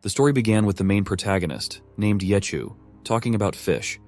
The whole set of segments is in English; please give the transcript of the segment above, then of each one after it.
The story began with the main protagonist, named Yechu, talking about fish,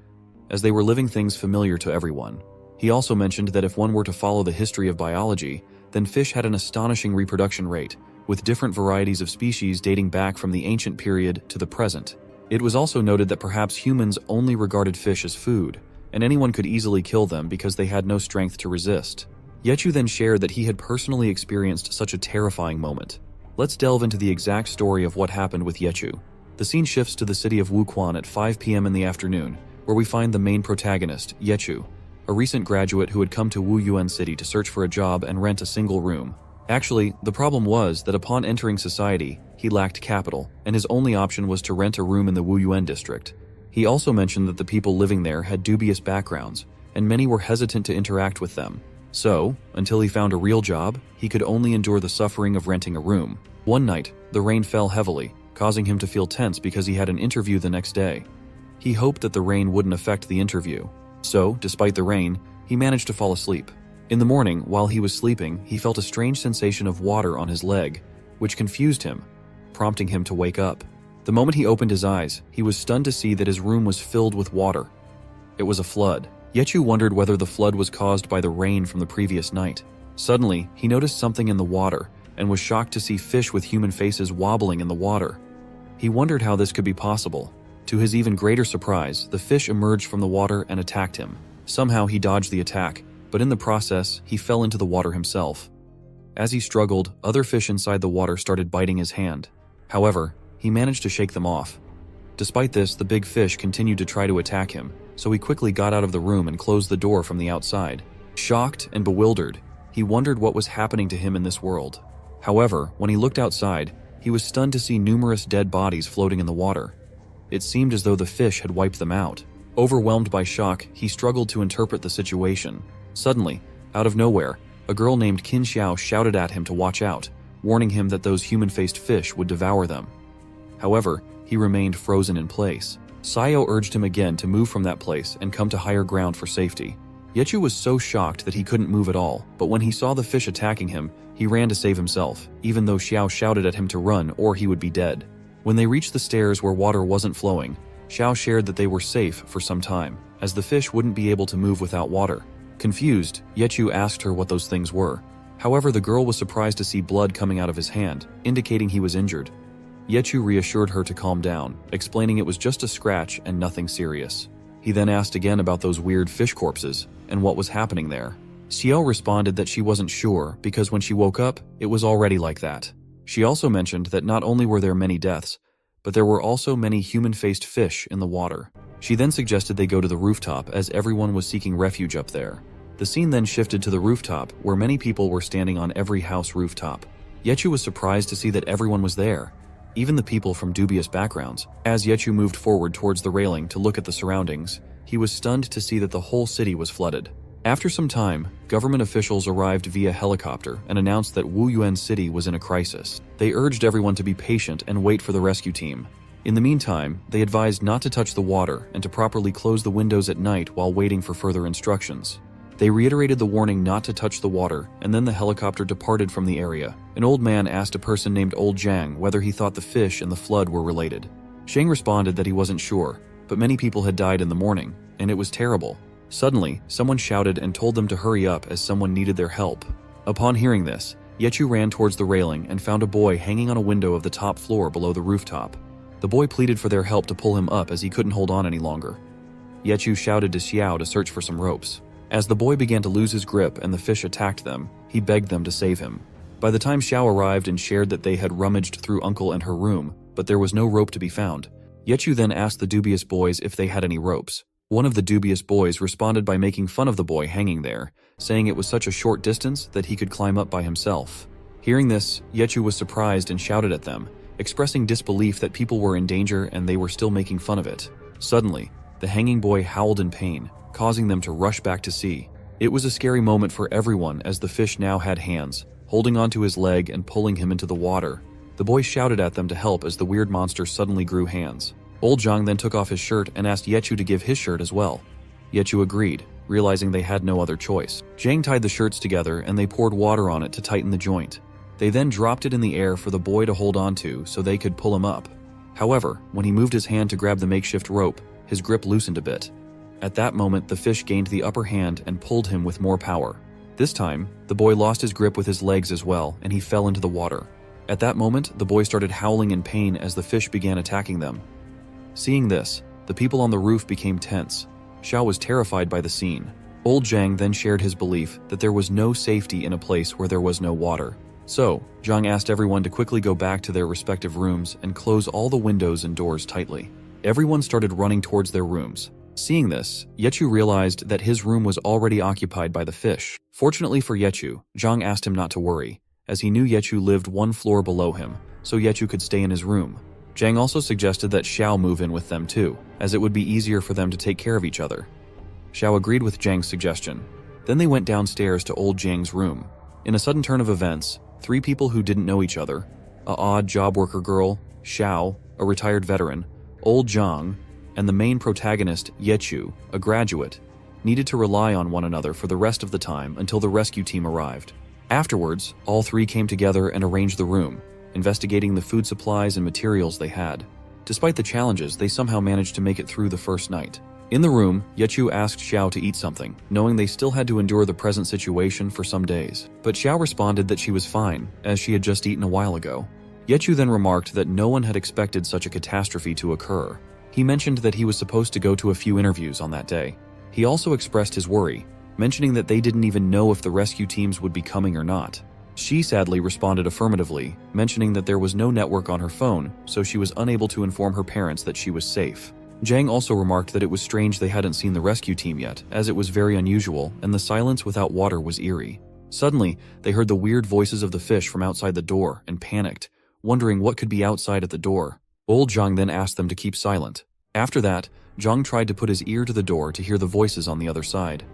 as they were living things familiar to everyone. He also mentioned that if one were to follow the history of biology, then fish had an astonishing reproduction rate, with different varieties of species dating back from the ancient period to the present. It was also noted that perhaps humans only regarded fish as food, and anyone could easily kill them because they had no strength to resist. Yechu then shared that he had personally experienced such a terrifying moment. Let's delve into the exact story of what happened with Yechu. The scene shifts to the city of Wuquan at 5 p.m. in the afternoon, where we find the main protagonist, Yechu, a recent graduate who had come to Wuyuan City to search for a job and rent a single room. Actually, the problem was that upon entering society, he lacked capital, and his only option was to rent a room in the Wuyuan district. He also mentioned that the people living there had dubious backgrounds, and many were hesitant to interact with them. So, until he found a real job, he could only endure the suffering of renting a room. One night, the rain fell heavily, causing him to feel tense because he had an interview the next day. He hoped that the rain wouldn't affect the interview. So, despite the rain, he managed to fall asleep. In the morning, while he was sleeping, he felt a strange sensation of water on his leg, which confused him, prompting him to wake up. The moment he opened his eyes, he was stunned to see that his room was filled with water. It was a flood. Yechu wondered whether the flood was caused by the rain from the previous night. Suddenly, he noticed something in the water and was shocked to see fish with human faces wobbling in the water. He wondered how this could be possible. To his even greater surprise, the fish emerged from the water and attacked him. Somehow he dodged the attack, but in the process, he fell into the water himself. As he struggled, other fish inside the water started biting his hand. However, he managed to shake them off. Despite this, the big fish continued to try to attack him, so he quickly got out of the room and closed the door from the outside. Shocked and bewildered, he wondered what was happening to him in this world. However, when he looked outside, he was stunned to see numerous dead bodies floating in the water. It seemed as though the fish had wiped them out. Overwhelmed by shock, he struggled to interpret the situation. Suddenly, out of nowhere, a girl named Qin Xiao shouted at him to watch out, warning him that those human-faced fish would devour them. However, he remained frozen in place. Sayo urged him again to move from that place and come to higher ground for safety. Yechu was so shocked that he couldn't move at all, but when he saw the fish attacking him, he ran to save himself, even though Xiao shouted at him to run or he would be dead. When they reached the stairs where water wasn't flowing, Xiao shared that they were safe for some time, as the fish wouldn't be able to move without water. Confused, Yechu asked her what those things were. However, the girl was surprised to see blood coming out of his hand, indicating he was injured. Yechu reassured her to calm down, explaining it was just a scratch and nothing serious. He then asked again about those weird fish corpses and what was happening there. Xiao responded that she wasn't sure because when she woke up, it was already like that. She also mentioned that not only were there many deaths, but there were also many human-faced fish in the water. She then suggested they go to the rooftop as everyone was seeking refuge up there. The scene then shifted to the rooftop where many people were standing on every house rooftop. Yechu was surprised to see that everyone was there, even the people from dubious backgrounds. As Yechu moved forward towards the railing to look at the surroundings, he was stunned to see that the whole city was flooded. After some time, government officials arrived via helicopter and announced that Wuyuan City was in a crisis. They urged everyone to be patient and wait for the rescue team. In the meantime, they advised not to touch the water and to properly close the windows at night while waiting for further instructions. They reiterated the warning not to touch the water, and then the helicopter departed from the area. An old man asked a person named Old Zhang whether he thought the fish and the flood were related. Zhang responded that he wasn't sure, but many people had died in the morning, and it was terrible. Suddenly, someone shouted and told them to hurry up as someone needed their help. Upon hearing this, Yechu ran towards the railing and found a boy hanging on a window of the top floor below the rooftop. The boy pleaded for their help to pull him up as he couldn't hold on any longer. Yechu shouted to Xiao to search for some ropes. As the boy began to lose his grip and the fish attacked them, he begged them to save him. By the time Xiao arrived and shared that they had rummaged through Uncle and her room, but there was no rope to be found, Yechu then asked the dubious boys if they had any ropes. One of the dubious boys responded by making fun of the boy hanging there, saying it was such a short distance that he could climb up by himself. Hearing this, Yechu was surprised and shouted at them, expressing disbelief that people were in danger and they were still making fun of it. Suddenly, the hanging boy howled in pain, causing them to rush back to sea. It was a scary moment for everyone as the fish now had hands, holding onto his leg and pulling him into the water. The boy shouted at them to help as the weird monster suddenly grew hands. Old Zhang then took off his shirt and asked Yechu to give his shirt as well. Yechu agreed, realizing they had no other choice. Zhang tied the shirts together and they poured water on it to tighten the joint. They then dropped it in the air for the boy to hold on to so they could pull him up. However, when he moved his hand to grab the makeshift rope, his grip loosened a bit. At that moment, the fish gained the upper hand and pulled him with more power. This time, the boy lost his grip with his legs as well, and he fell into the water. At that moment, the boy started howling in pain as the fish began attacking them. Seeing this, the people on the roof became tense. Xiao was terrified by the scene. Old Zhang then shared his belief that there was no safety in a place where there was no water. So, Zhang asked everyone to quickly go back to their respective rooms and close all the windows and doors tightly. Everyone started running towards their rooms. Seeing this, Yechu realized that his room was already occupied by the fish. Fortunately for Yechu, Zhang asked him not to worry, as he knew Yechu lived one floor below him, so Yechu could stay in his room. Zhang also suggested that Xiao move in with them too, as it would be easier for them to take care of each other. Xiao agreed with Zhang's suggestion. Then they went downstairs to old Zhang's room. In a sudden turn of events, 3 people who didn't know each other, a odd job worker girl, Xiao, a retired veteran, old Zhang, and the main protagonist, Yechu, a graduate, needed to rely on one another for the rest of the time until the rescue team arrived. Afterwards, all 3 came together and arranged the room, investigating the food supplies and materials they had. Despite the challenges, they somehow managed to make it through the first night. In the room, Yechu asked Xiao to eat something, knowing they still had to endure the present situation for some days. But Xiao responded that she was fine, as she had just eaten a while ago. Yechu then remarked that no one had expected such a catastrophe to occur. He mentioned that he was supposed to go to a few interviews on that day. He also expressed his worry, mentioning that they didn't even know if the rescue teams would be coming or not. She sadly responded affirmatively, mentioning that there was no network on her phone, so she was unable to inform her parents that she was safe. Zhang also remarked that it was strange they hadn't seen the rescue team yet, as it was very unusual and the silence without water was eerie. Suddenly, they heard the weird voices of the fish from outside the door and panicked, wondering what could be outside at the door. Old Zhang then asked them to keep silent. After that, Zhang tried to put his ear to the door to hear the voices on the other side.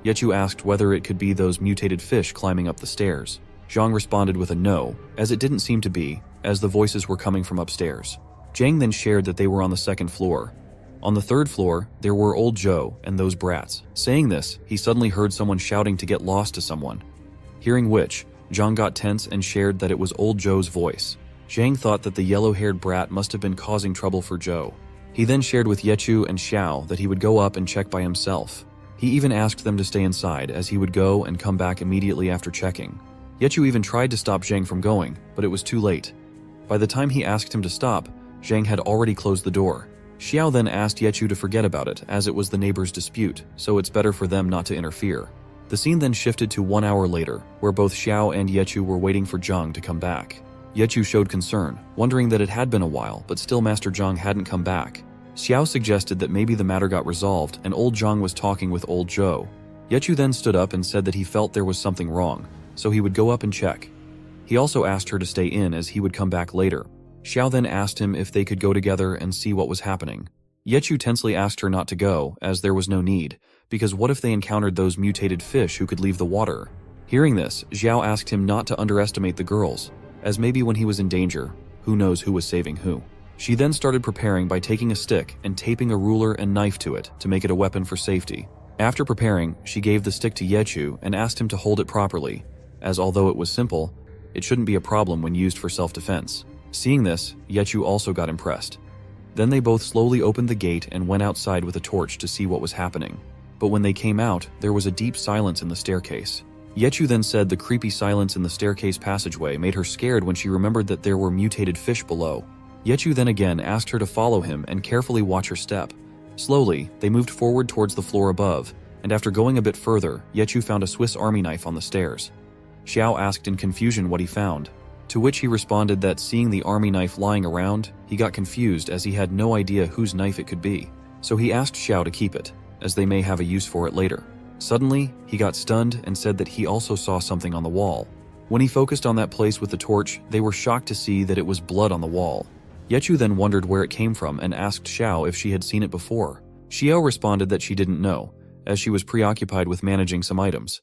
Yechu asked whether it could be those mutated fish climbing up the stairs. Zhang responded with a no, as it didn't seem to be, as the voices were coming from upstairs. Zhang then shared that they were on the 2nd floor. On the 3rd floor, there were old Zhou and those brats. Saying this, he suddenly heard someone shouting to get lost to someone. Hearing which, Zhang got tense and shared that it was old Zhou's voice. Zhang thought that the yellow-haired brat must have been causing trouble for Zhou. He then shared with Yechu and Xiao that he would go up and check by himself. He even asked them to stay inside, as he would go and come back immediately after checking. Yechu even tried to stop Zhang from going, but it was too late. By the time he asked him to stop, Zhang had already closed the door. Xiao then asked Yechu to forget about it, as it was the neighbor's dispute, so it's better for them not to interfere. The scene then shifted to 1 hour later, where both Xiao and Yechu were waiting for Zhang to come back. Yechu showed concern, wondering that it had been a while, but still Master Zhang hadn't come back. Xiao suggested that maybe the matter got resolved and old Zhang was talking with old Zhou. Yechu then stood up and said that he felt there was something wrong, so he would go up and check. He also asked her to stay in as he would come back later. Xiao then asked him if they could go together and see what was happening. Yechu tensely asked her not to go, as there was no need, because what if they encountered those mutated fish who could leave the water? Hearing this, Xiao asked him not to underestimate the girls, as maybe when he was in danger, who knows who was saving who. She then started preparing by taking a stick and taping a ruler and knife to it to make it a weapon for safety. After preparing, she gave the stick to Yechu and asked him to hold it properly, as although it was simple, it shouldn't be a problem when used for self-defense. Seeing this, Yechu also got impressed. Then they both slowly opened the gate and went outside with a torch to see what was happening. But when they came out, there was a deep silence in the staircase. Yechu then said the creepy silence in the staircase passageway made her scared when she remembered that there were mutated fish below. Yechu then again asked her to follow him and carefully watch her step. Slowly, they moved forward towards the floor above, and after going a bit further, Yechu found a Swiss Army knife on the stairs. Xiao asked in confusion what he found, to which he responded that seeing the army knife lying around, he got confused as he had no idea whose knife it could be. So he asked Xiao to keep it, as they may have a use for it later. Suddenly, he got stunned and said that he also saw something on the wall. When he focused on that place with the torch, they were shocked to see that it was blood on the wall. Yechu then wondered where it came from and asked Xiao if she had seen it before. Xiao responded that she didn't know, as she was preoccupied with managing some items.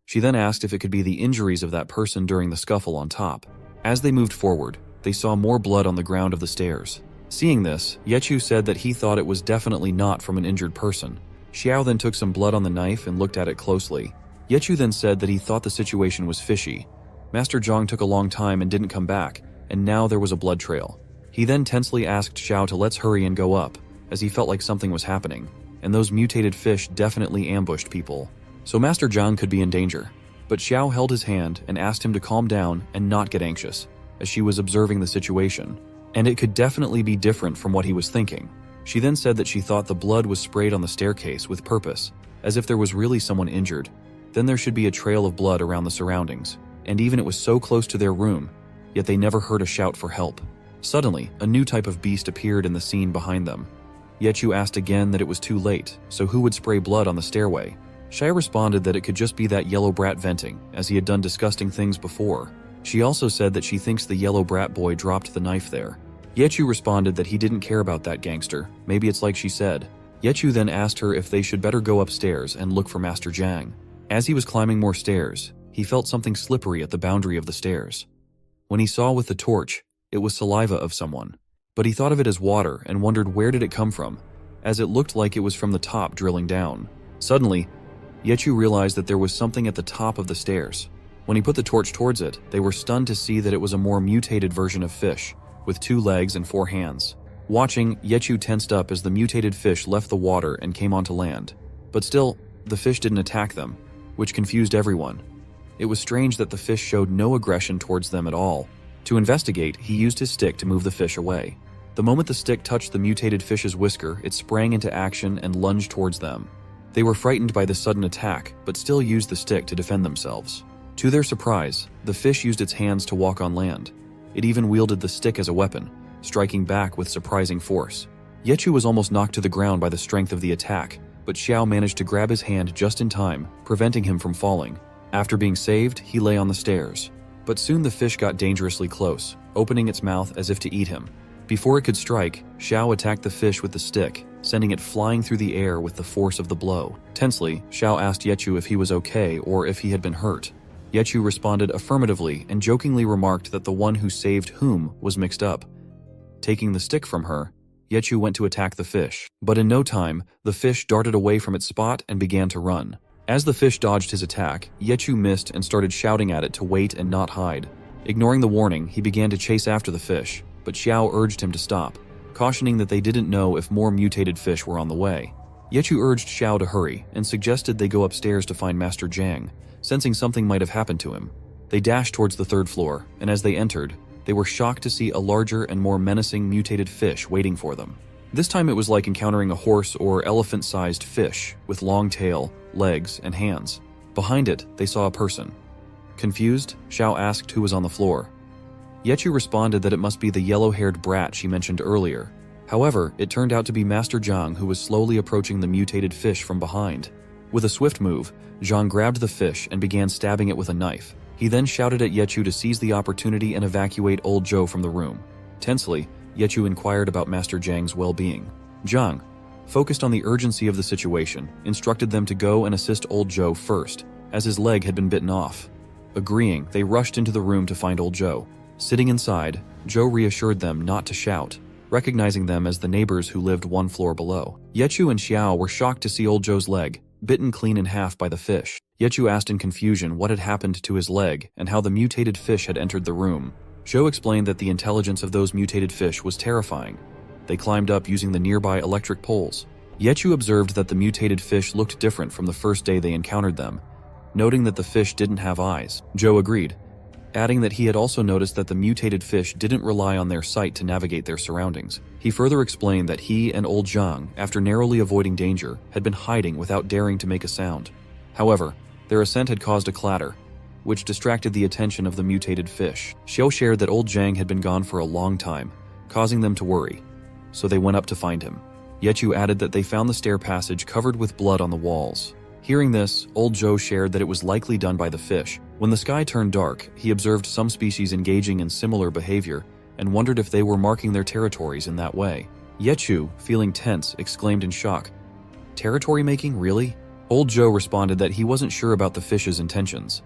She then asked if it could be the injuries of that person during the scuffle on top. As they moved forward, they saw more blood on the ground of the stairs. Seeing this, Yechu said that he thought it was definitely not from an injured person. Xiao then took some blood on the knife and looked at it closely. Yechu then said that he thought the situation was fishy. Master Zhang took a long time and didn't come back, and now there was a blood trail. He then tensely asked Xiao to let's hurry and go up, as he felt like something was happening, and those mutated fish definitely ambushed people. So Master Zhang could be in danger. But Xiao held his hand and asked him to calm down and not get anxious, as she was observing the situation. And it could definitely be different from what he was thinking. She then said that she thought the blood was sprayed on the staircase with purpose, as if there was really someone injured. Then there should be a trail of blood around the surroundings, and even it was so close to their room, yet they never heard a shout for help. Suddenly, a new type of beast appeared in the scene behind them. Yechu asked again that it was too late, so who would spray blood on the stairway? Shai responded that it could just be that yellow brat venting, as he had done disgusting things before. She also said that she thinks the yellow brat boy dropped the knife there. Yechu responded that he didn't care about that gangster, maybe it's like she said. Yechu then asked her if they should better go upstairs and look for Master Zhang. As he was climbing more stairs, he felt something slippery at the boundary of the stairs. When he saw with the torch, it was saliva of someone. But he thought of it as water and wondered where did it come from, as it looked like it was from the top drilling down. Suddenly, Yechu realized that there was something at the top of the stairs. When he put the torch towards it, they were stunned to see that it was a more mutated version of fish, with 2 legs and 4 hands. Watching, Yechu tensed up as the mutated fish left the water and came onto land. But still, the fish didn't attack them, which confused everyone. It was strange that the fish showed no aggression towards them at all. To investigate, he used his stick to move the fish away. The moment the stick touched the mutated fish's whisker, it sprang into action and lunged towards them. They were frightened by this sudden attack, but still used the stick to defend themselves. To their surprise, the fish used its hands to walk on land. It even wielded the stick as a weapon, striking back with surprising force. Yechu was almost knocked to the ground by the strength of the attack, but Xiao managed to grab his hand just in time, preventing him from falling. After being saved, he lay on the stairs. But soon the fish got dangerously close, opening its mouth as if to eat him. Before it could strike, Xiao attacked the fish with the stick, sending it flying through the air with the force of the blow. Tensely, Xiao asked Yechu if he was okay or if he had been hurt. Yechu responded affirmatively and jokingly remarked that the one who saved whom was mixed up. Taking the stick from her, Yechu went to attack the fish. But in no time, the fish darted away from its spot and began to run. As the fish dodged his attack, Yechu missed and started shouting at it to wait and not hide. Ignoring the warning, he began to chase after the fish, but Xiao urged him to stop, cautioning that they didn't know if more mutated fish were on the way. Yechu urged Xiao to hurry and suggested they go upstairs to find Master Zhang, sensing something might have happened to him. They dashed towards the 3rd floor, and as they entered, they were shocked to see a larger and more menacing mutated fish waiting for them. This time it was like encountering a horse or elephant-sized fish with long tail, legs, and hands. Behind it, they saw a person. Confused, Xiao asked who was on the floor. Yechu responded that it must be the yellow-haired brat she mentioned earlier. However, it turned out to be Master Zhang who was slowly approaching the mutated fish from behind. With a swift move, Zhang grabbed the fish and began stabbing it with a knife. He then shouted at Yechu to seize the opportunity and evacuate old Zhou from the room. Tensely, Yechu inquired about Master Zhang's well-being. Zhang, focused on the urgency of the situation, instructed them to go and assist old Zhou first, as his leg had been bitten off. Agreeing, they rushed into the room to find old Zhou. Sitting inside, Zhou reassured them not to shout, recognizing them as the neighbors who lived 1 floor below. Yechu and Xiao were shocked to see old Zhou's leg, bitten clean in half by the fish. Yechu asked in confusion what had happened to his leg and how the mutated fish had entered the room. Zhou explained that the intelligence of those mutated fish was terrifying. They climbed up using the nearby electric poles. Yechu observed that the mutated fish looked different from the first day they encountered them, noting that the fish didn't have eyes. Zhou agreed, adding that he had also noticed that the mutated fish didn't rely on their sight to navigate their surroundings. He further explained that he and old Zhang, after narrowly avoiding danger, had been hiding without daring to make a sound. However, their ascent had caused a clatter, which distracted the attention of the mutated fish. Xiao shared that old Zhang had been gone for a long time, causing them to worry, so they went up to find him. Yechu added that they found the stair passage covered with blood on the walls. Hearing this, old Zhou shared that it was likely done by the fish. When the sky turned dark, he observed some species engaging in similar behavior and wondered if they were marking their territories in that way. Yechu, feeling tense, exclaimed in shock, "Territory making, really?" Old Zhou responded that he wasn't sure about the fish's intentions.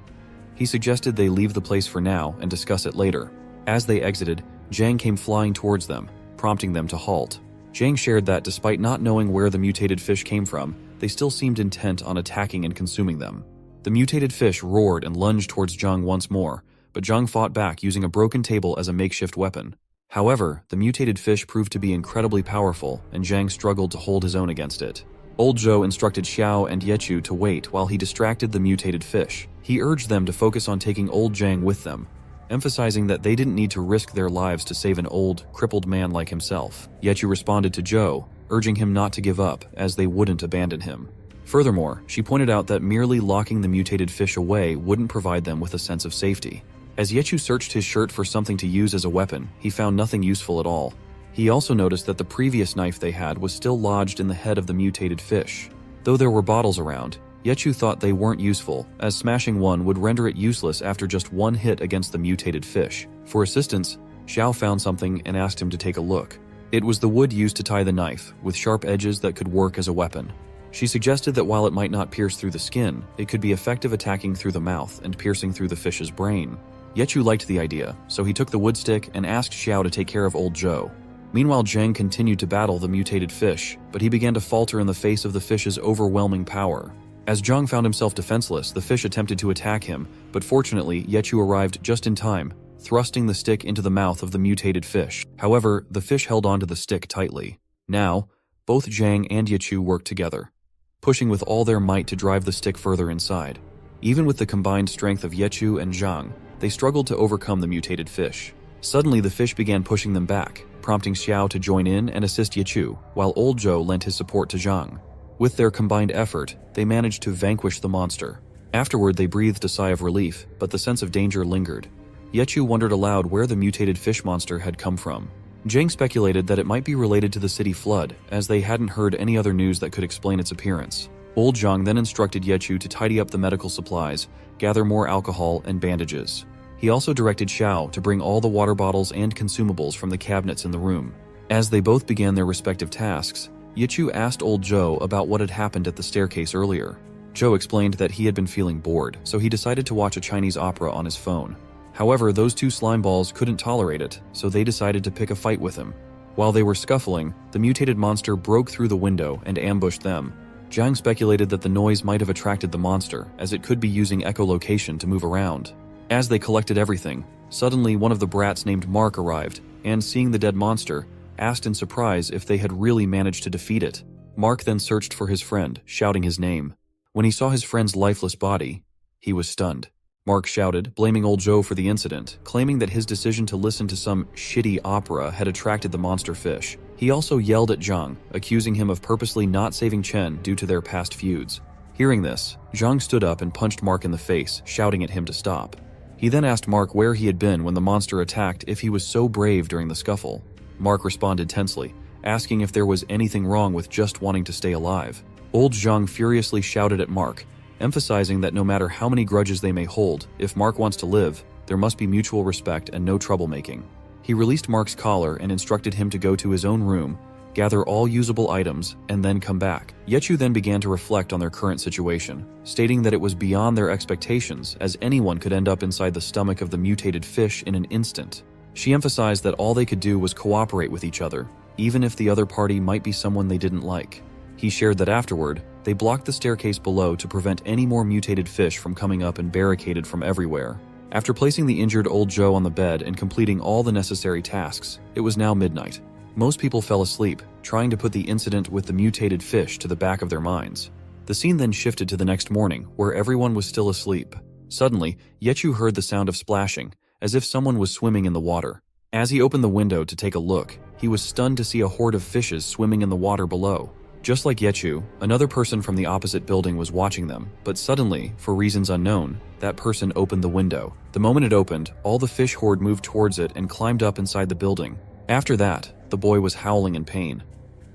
He suggested they leave the place for now and discuss it later. As they exited, Zhang came flying towards them, prompting them to halt. Zhang shared that despite not knowing where the mutated fish came from, they still seemed intent on attacking and consuming them. The mutated fish roared and lunged towards Zhang once more, but Zhang fought back using a broken table as a makeshift weapon. However, the mutated fish proved to be incredibly powerful, and Zhang struggled to hold his own against it. Old Zhou instructed Xiao and Yechu to wait while he distracted the mutated fish. He urged them to focus on taking old Zhang with them, emphasizing that they didn't need to risk their lives to save an old, crippled man like himself. Yechu responded to Zhou, urging him not to give up, as they wouldn't abandon him. Furthermore, she pointed out that merely locking the mutated fish away wouldn't provide them with a sense of safety. As Yechu searched his shirt for something to use as a weapon, he found nothing useful at all. He also noticed that the previous knife they had was still lodged in the head of the mutated fish. Though there were bottles around, Yechu thought they weren't useful, as smashing one would render it useless after just one hit against the mutated fish. For assistance, Xiao found something and asked him to take a look. It was the wood used to tie the knife, with sharp edges that could work as a weapon. She suggested that while it might not pierce through the skin, it could be effective attacking through the mouth and piercing through the fish's brain. Yechu liked the idea, so he took the wood stick and asked Xiao to take care of old Zhou. Meanwhile, Zhang continued to battle the mutated fish, but he began to falter in the face of the fish's overwhelming power. As Zhang found himself defenseless, the fish attempted to attack him, but fortunately, Yechu arrived just in time, thrusting the stick into the mouth of the mutated fish. However, the fish held onto the stick tightly. Now, both Zhang and Yechu worked together, pushing with all their might to drive the stick further inside. Even with the combined strength of Yechu and Zhang, they struggled to overcome the mutated fish. Suddenly, the fish began pushing them back, prompting Xiao to join in and assist Yechu, while old Zhou lent his support to Zhang. With their combined effort, they managed to vanquish the monster. Afterward, they breathed a sigh of relief, but the sense of danger lingered. Yechu wondered aloud where the mutated fish monster had come from. Zhang speculated that it might be related to the city flood, as they hadn't heard any other news that could explain its appearance. Old Zhang then instructed Yechu to tidy up the medical supplies, gather more alcohol and bandages. He also directed Xiao to bring all the water bottles and consumables from the cabinets in the room. As they both began their respective tasks, Yechu asked old Zhou about what had happened at the staircase earlier. Zhou explained that he had been feeling bored, so he decided to watch a Chinese opera on his phone. However, those two slime balls couldn't tolerate it, so they decided to pick a fight with him. While they were scuffling, the mutated monster broke through the window and ambushed them. Zhang speculated that the noise might have attracted the monster, as it could be using echolocation to move around. As they collected everything, suddenly one of the brats named Mark arrived, and seeing the dead monster, asked in surprise if they had really managed to defeat it. Mark then searched for his friend, shouting his name. When he saw his friend's lifeless body, he was stunned. Mark shouted, blaming old Zhou for the incident, claiming that his decision to listen to some shitty opera had attracted the monster fish. He also yelled at Zhang, accusing him of purposely not saving Chen due to their past feuds. Hearing this, Zhang stood up and punched Mark in the face, shouting at him to stop. He then asked Mark where he had been when the monster attacked if he was so brave during the scuffle. Mark responded tensely, asking if there was anything wrong with just wanting to stay alive. Old Zhang furiously shouted at Mark, emphasizing that no matter how many grudges they may hold, if Mark wants to live, there must be mutual respect and no troublemaking. He released Mark's collar and instructed him to go to his own room, gather all usable items, and then come back. Yechu then began to reflect on their current situation, stating that it was beyond their expectations, as anyone could end up inside the stomach of the mutated fish in an instant. She emphasized that all they could do was cooperate with each other, even if the other party might be someone they didn't like. He shared that afterward, they blocked the staircase below to prevent any more mutated fish from coming up and barricaded from everywhere. After placing the injured old Zhou on the bed and completing all the necessary tasks, it was now midnight. Most people fell asleep, trying to put the incident with the mutated fish to the back of their minds. The scene then shifted to the next morning, where everyone was still asleep. Suddenly, Yechu heard the sound of splashing, as if someone was swimming in the water. As he opened the window to take a look, he was stunned to see a horde of fishes swimming in the water below. Just like Yechu, another person from the opposite building was watching them, but suddenly, for reasons unknown, that person opened the window. The moment it opened, all the fish horde moved towards it and climbed up inside the building. After that, the boy was howling in pain.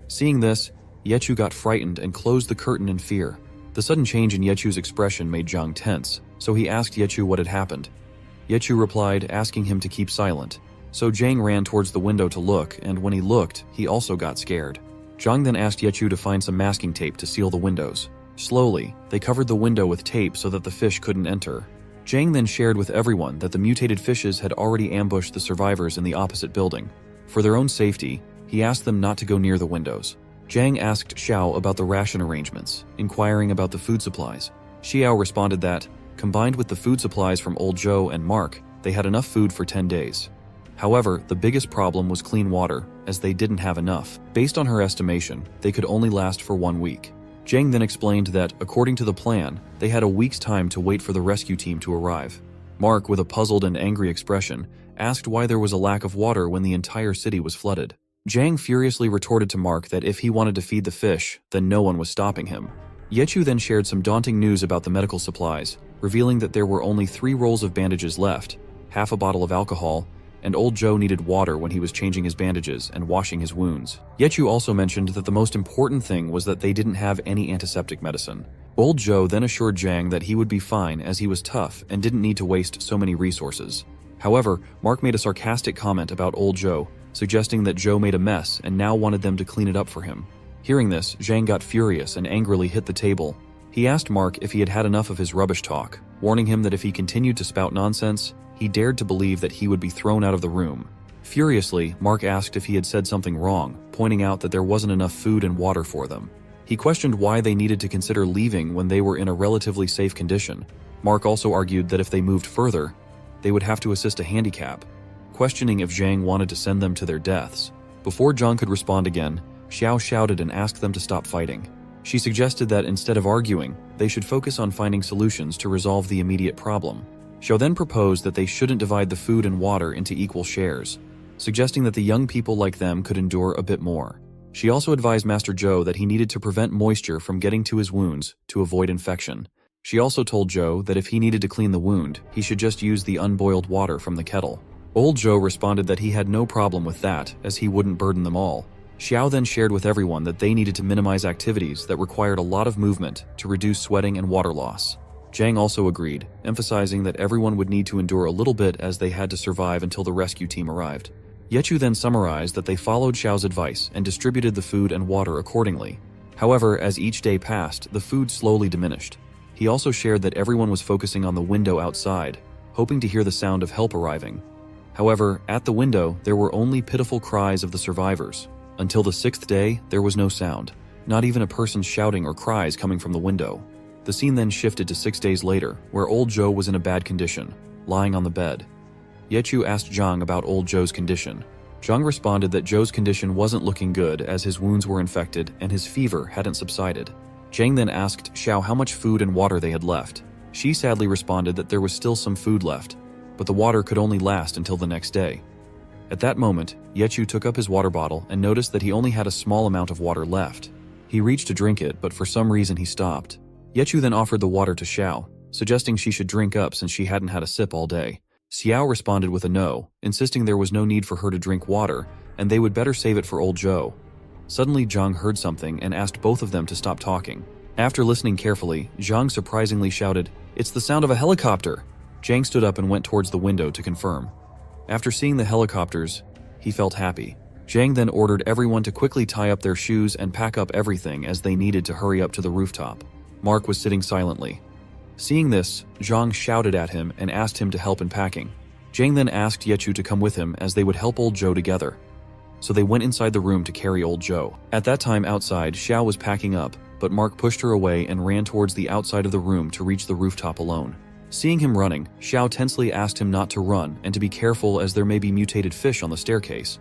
Seeing this, Yechu got frightened and closed the curtain in fear. The sudden change in Yechu's expression made Zhang tense, so he asked Yechu what had happened. Yechu replied, asking him to keep silent. So Zhang ran towards the window to look, and when he looked, he also got scared. Zhang then asked Yechu to find some masking tape to seal the windows. Slowly, they covered the window with tape so that the fish couldn't enter. Zhang then shared with everyone that the mutated fishes had already ambushed the survivors in the opposite building. For their own safety, he asked them not to go near the windows. Zhang asked Xiao about the ration arrangements, inquiring about the food supplies. Xiao responded that, combined with the food supplies from old Zhou and Mark, they had enough food for 10 days. However, the biggest problem was clean water, as they didn't have enough. Based on her estimation, they could only last for 1 week. Zhang then explained that, according to the plan, they had a week's time to wait for the rescue team to arrive. Mark, with a puzzled and angry expression, asked why there was a lack of water when the entire city was flooded. Zhang furiously retorted to Mark that if he wanted to feed the fish, then no one was stopping him. Yechu then shared some daunting news about the medical supplies, revealing that there were only 3 rolls of bandages left, half a bottle of alcohol, and old Joe needed water when he was changing his bandages and washing his wounds. Yechu also mentioned that the most important thing was that they didn't have any antiseptic medicine. Old Joe then assured Zhang that he would be fine as he was tough and didn't need to waste so many resources. However, Mark made a sarcastic comment about old Joe, suggesting that Joe made a mess and now wanted them to clean it up for him. Hearing this, Zhang got furious and angrily hit the table. He asked Mark if he had had enough of his rubbish talk, warning him that if he continued to spout nonsense, he dared to believe that he would be thrown out of the room. Furiously, Mark asked if he had said something wrong, pointing out that there wasn't enough food and water for them. He questioned why they needed to consider leaving when they were in a relatively safe condition. Mark also argued that if they moved further, they would have to assist a handicap, questioning if Zhang wanted to send them to their deaths. Before Zhang could respond again, Xiao shouted and asked them to stop fighting. She suggested that instead of arguing, they should focus on finding solutions to resolve the immediate problem. Xiao then proposed that they shouldn't divide the food and water into equal shares, suggesting that the young people like them could endure a bit more. She also advised Master Zhou that he needed to prevent moisture from getting to his wounds to avoid infection. She also told Zhou that if he needed to clean the wound, he should just use the unboiled water from the kettle. Old Zhou responded that he had no problem with that, as he wouldn't burden them all. Xiao then shared with everyone that they needed to minimize activities that required a lot of movement to reduce sweating and water loss. Zhang also agreed, emphasizing that everyone would need to endure a little bit as they had to survive until the rescue team arrived. Yechu then summarized that they followed Xiao's advice and distributed the food and water accordingly. However, as each day passed, the food slowly diminished. He also shared that everyone was focusing on the window outside, hoping to hear the sound of help arriving. However, at the window, there were only pitiful cries of the survivors. Until the 6th day, there was no sound, not even a person shouting or cries coming from the window. The scene then shifted to 6 days later, where old Zhou was in a bad condition, lying on the bed. Yechu asked Zhang about old Zhou's condition. Zhang responded that Zhou's condition wasn't looking good as his wounds were infected and his fever hadn't subsided. Zhang then asked Xiao how much food and water they had left. She sadly responded that there was still some food left, but the water could only last until the next day. At that moment, Yechu took up his water bottle and noticed that he only had a small amount of water left. He reached to drink it, but for some reason he stopped. Yechu then offered the water to Xiao, suggesting she should drink up since she hadn't had a sip all day. Xiao responded with a no, insisting there was no need for her to drink water, and they would better save it for old Zhou. Suddenly Zhang heard something and asked both of them to stop talking. After listening carefully, Zhang surprisingly shouted, "It's the sound of a helicopter!" Zhang stood up and went towards the window to confirm. After seeing the helicopters, he felt happy. Zhang then ordered everyone to quickly tie up their shoes and pack up everything as they needed to hurry up to the rooftop. Mark was sitting silently. Seeing this, Zhang shouted at him and asked him to help in packing. Zhang then asked Yechu to come with him as they would help old Zhou together. So they went inside the room to carry old Zhou. At that time outside, Xiao was packing up, but Mark pushed her away and ran towards the outside of the room to reach the rooftop alone. Seeing him running, Xiao tensely asked him not to run and to be careful as there may be mutated fish on the staircase.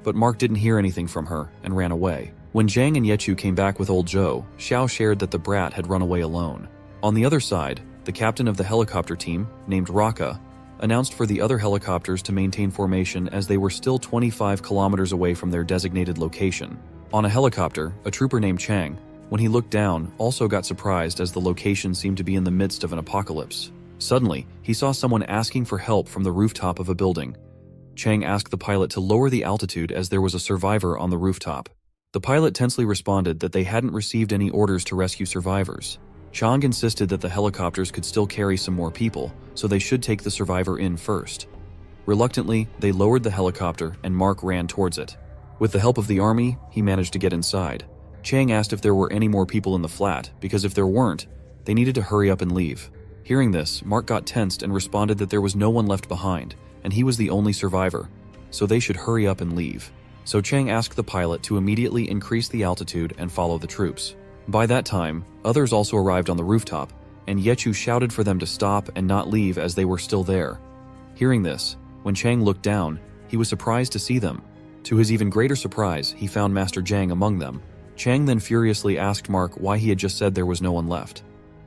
But Mark didn't hear anything from her and ran away. When Zhang and Yechu came back with old Zhou, Xiao shared that the brat had run away alone. On the other side, the captain of the helicopter team, named Raka, announced for the other helicopters to maintain formation as they were still 25 kilometers away from their designated location. On a helicopter, a trooper named Chang, when he looked down, also got surprised as the location seemed to be in the midst of an apocalypse. Suddenly, he saw someone asking for help from the rooftop of a building. Chang asked the pilot to lower the altitude as there was a survivor on the rooftop. The pilot tensely responded that they hadn't received any orders to rescue survivors. Chang insisted that the helicopters could still carry some more people, so they should take the survivor in first. Reluctantly, they lowered the helicopter and Mark ran towards it. With the help of the army, he managed to get inside. Chang asked if there were any more people in the flat, because if there weren't, they needed to hurry up and leave. Hearing this, Mark got tensed and responded that there was no one left behind, and he was the only survivor, so they should hurry up and leave. So Chang asked the pilot to immediately increase the altitude and follow the troops. By that time, others also arrived on the rooftop, and Yechu shouted for them to stop and not leave as they were still there. Hearing this, when Chang looked down, he was surprised to see them. To his even greater surprise, he found Master Zhang among them. Chang then furiously asked Mark why he had just said there was no one left.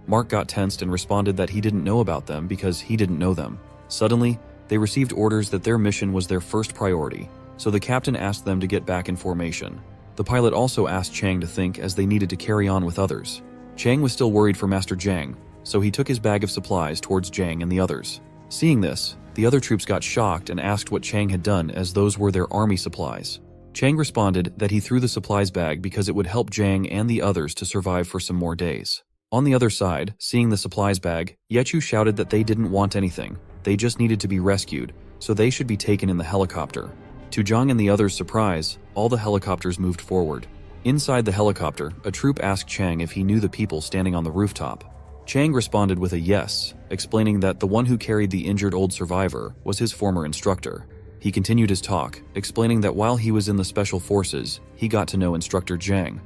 Mark got tensed and responded that he didn't know about them because he didn't know them. Suddenly, they received orders that their mission was their first priority, so the captain asked them to get back in formation. The pilot also asked Chang to think as they needed to carry on with others. Chang was still worried for Master Zhang, so he took his bag of supplies towards Zhang and the others. Seeing this, the other troops got shocked and asked what Chang had done as those were their army supplies. Chang responded that he threw the supplies bag because it would help Zhang and the others to survive for some more days. On the other side, seeing the supplies bag, Yechu shouted that they didn't want anything, they just needed to be rescued, so they should be taken in the helicopter. To Zhang and the others' surprise, all the helicopters moved forward. Inside the helicopter, a troop asked Chang if he knew the people standing on the rooftop. Chang responded with a yes, explaining that the one who carried the injured old survivor was his former instructor. He continued his talk, explaining that while he was in the special forces, he got to know instructor Zhang,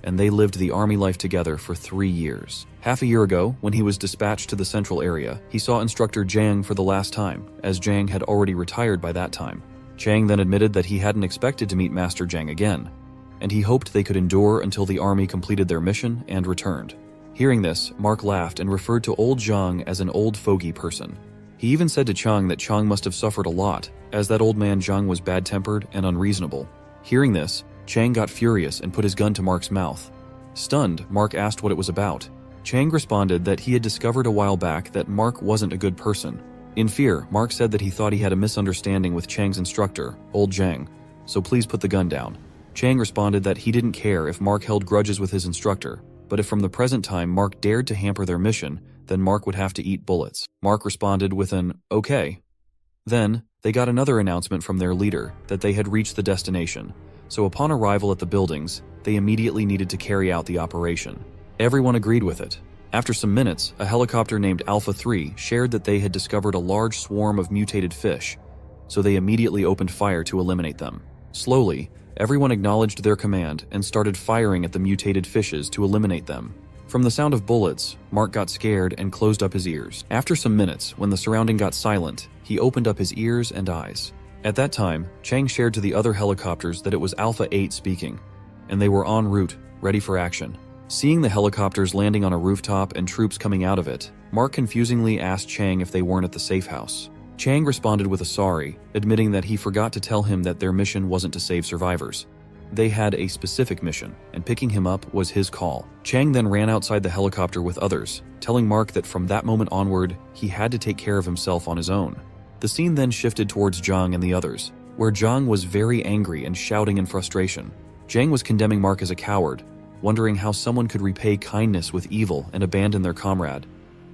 and they lived the army life together for 3 years. Half a year ago, when he was dispatched to the central area, he saw instructor Zhang for the last time, as Zhang had already retired by that time. Chang then admitted that he hadn't expected to meet Master Zhang again, and he hoped they could endure until the army completed their mission and returned. Hearing this, Mark laughed and referred to old Zhang as an old fogey person. He even said to Chang that Chang must have suffered a lot, as that old man Zhang was bad-tempered and unreasonable. Hearing this, Chang got furious and put his gun to Mark's mouth. Stunned, Mark asked what it was about. Chang responded that he had discovered a while back that Mark wasn't a good person. In fear, Mark said that he thought he had a misunderstanding with Chang's instructor, old Zhang, so please put the gun down. Chang responded that he didn't care if Mark held grudges with his instructor, but if from the present time Mark dared to hamper their mission, then Mark would have to eat bullets. Mark responded with an, okay. Then, they got another announcement from their leader that they had reached the destination, so upon arrival at the buildings, they immediately needed to carry out the operation. Everyone agreed with it. After some minutes, a helicopter named Alpha 3 shared that they had discovered a large swarm of mutated fish, so they immediately opened fire to eliminate them. Slowly, everyone acknowledged their command and started firing at the mutated fishes to eliminate them. From the sound of bullets, Mark got scared and closed up his ears. After some minutes, when the surrounding got silent, he opened up his ears and eyes. At that time, Chang shared to the other helicopters that it was Alpha 8 speaking, and they were en route, ready for action. Seeing the helicopters landing on a rooftop and troops coming out of it, Mark confusingly asked Chang if they weren't at the safe house. Chang responded with a sorry, admitting that he forgot to tell him that their mission wasn't to save survivors. They had a specific mission, and picking him up was his call. Chang then ran outside the helicopter with others, telling Mark that from that moment onward, he had to take care of himself on his own. The scene then shifted towards Zhang and the others, where Zhang was very angry and shouting in frustration. Zhang was condemning Mark as a coward, wondering how someone could repay kindness with evil and abandon their comrade,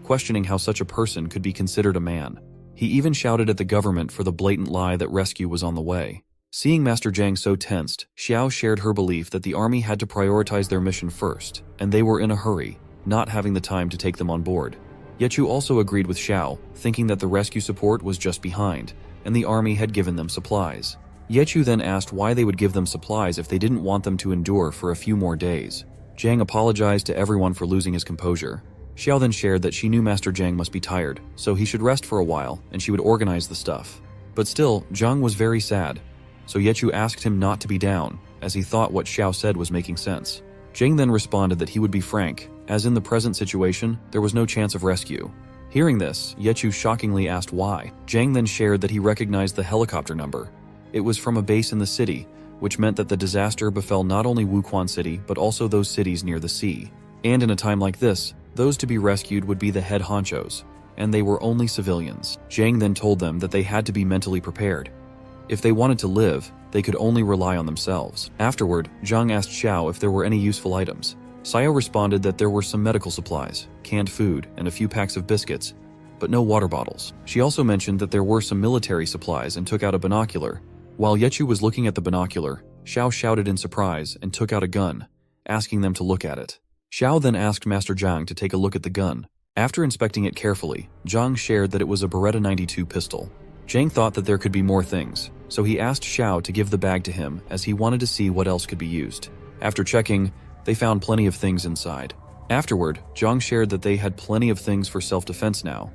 questioning how such a person could be considered a man. He even shouted at the government for the blatant lie that rescue was on the way. Seeing Master Zhang so tensed, Xiao shared her belief that the army had to prioritize their mission first, and they were in a hurry, not having the time to take them on board. Yechu also agreed with Xiao, thinking that the rescue support was just behind, and the army had given them supplies. Yechu then asked why they would give them supplies if they didn't want them to endure for a few more days. Zhang apologized to everyone for losing his composure. Xiao then shared that she knew Master Zhang must be tired, so he should rest for a while and she would organize the stuff. But still, Zhang was very sad, so Yechu asked him not to be down, as he thought what Xiao said was making sense. Zhang then responded that he would be frank, as in the present situation, there was no chance of rescue. Hearing this, Yechu shockingly asked why. Zhang then shared that he recognized the helicopter number. It was from a base in the city, which meant that the disaster befell not only Wuquan City, but also those cities near the sea. And in a time like this, those to be rescued would be the head honchos, and they were only civilians. Zhang then told them that they had to be mentally prepared. If they wanted to live, they could only rely on themselves. Afterward, Zhang asked Xiao if there were any useful items. Xiao responded that there were some medical supplies, canned food, and a few packs of biscuits, but no water bottles. She also mentioned that there were some military supplies and took out a binocular. While Yechu was looking at the binocular, Xiao shouted in surprise and took out a gun, asking them to look at it. Xiao then asked Master Zhang to take a look at the gun. After inspecting it carefully, Zhang shared that it was a Beretta 92 pistol. Zhang thought that there could be more things, so he asked Xiao to give the bag to him as he wanted to see what else could be used. After checking, they found plenty of things inside. Afterward, Zhang shared that they had plenty of things for self-defense now,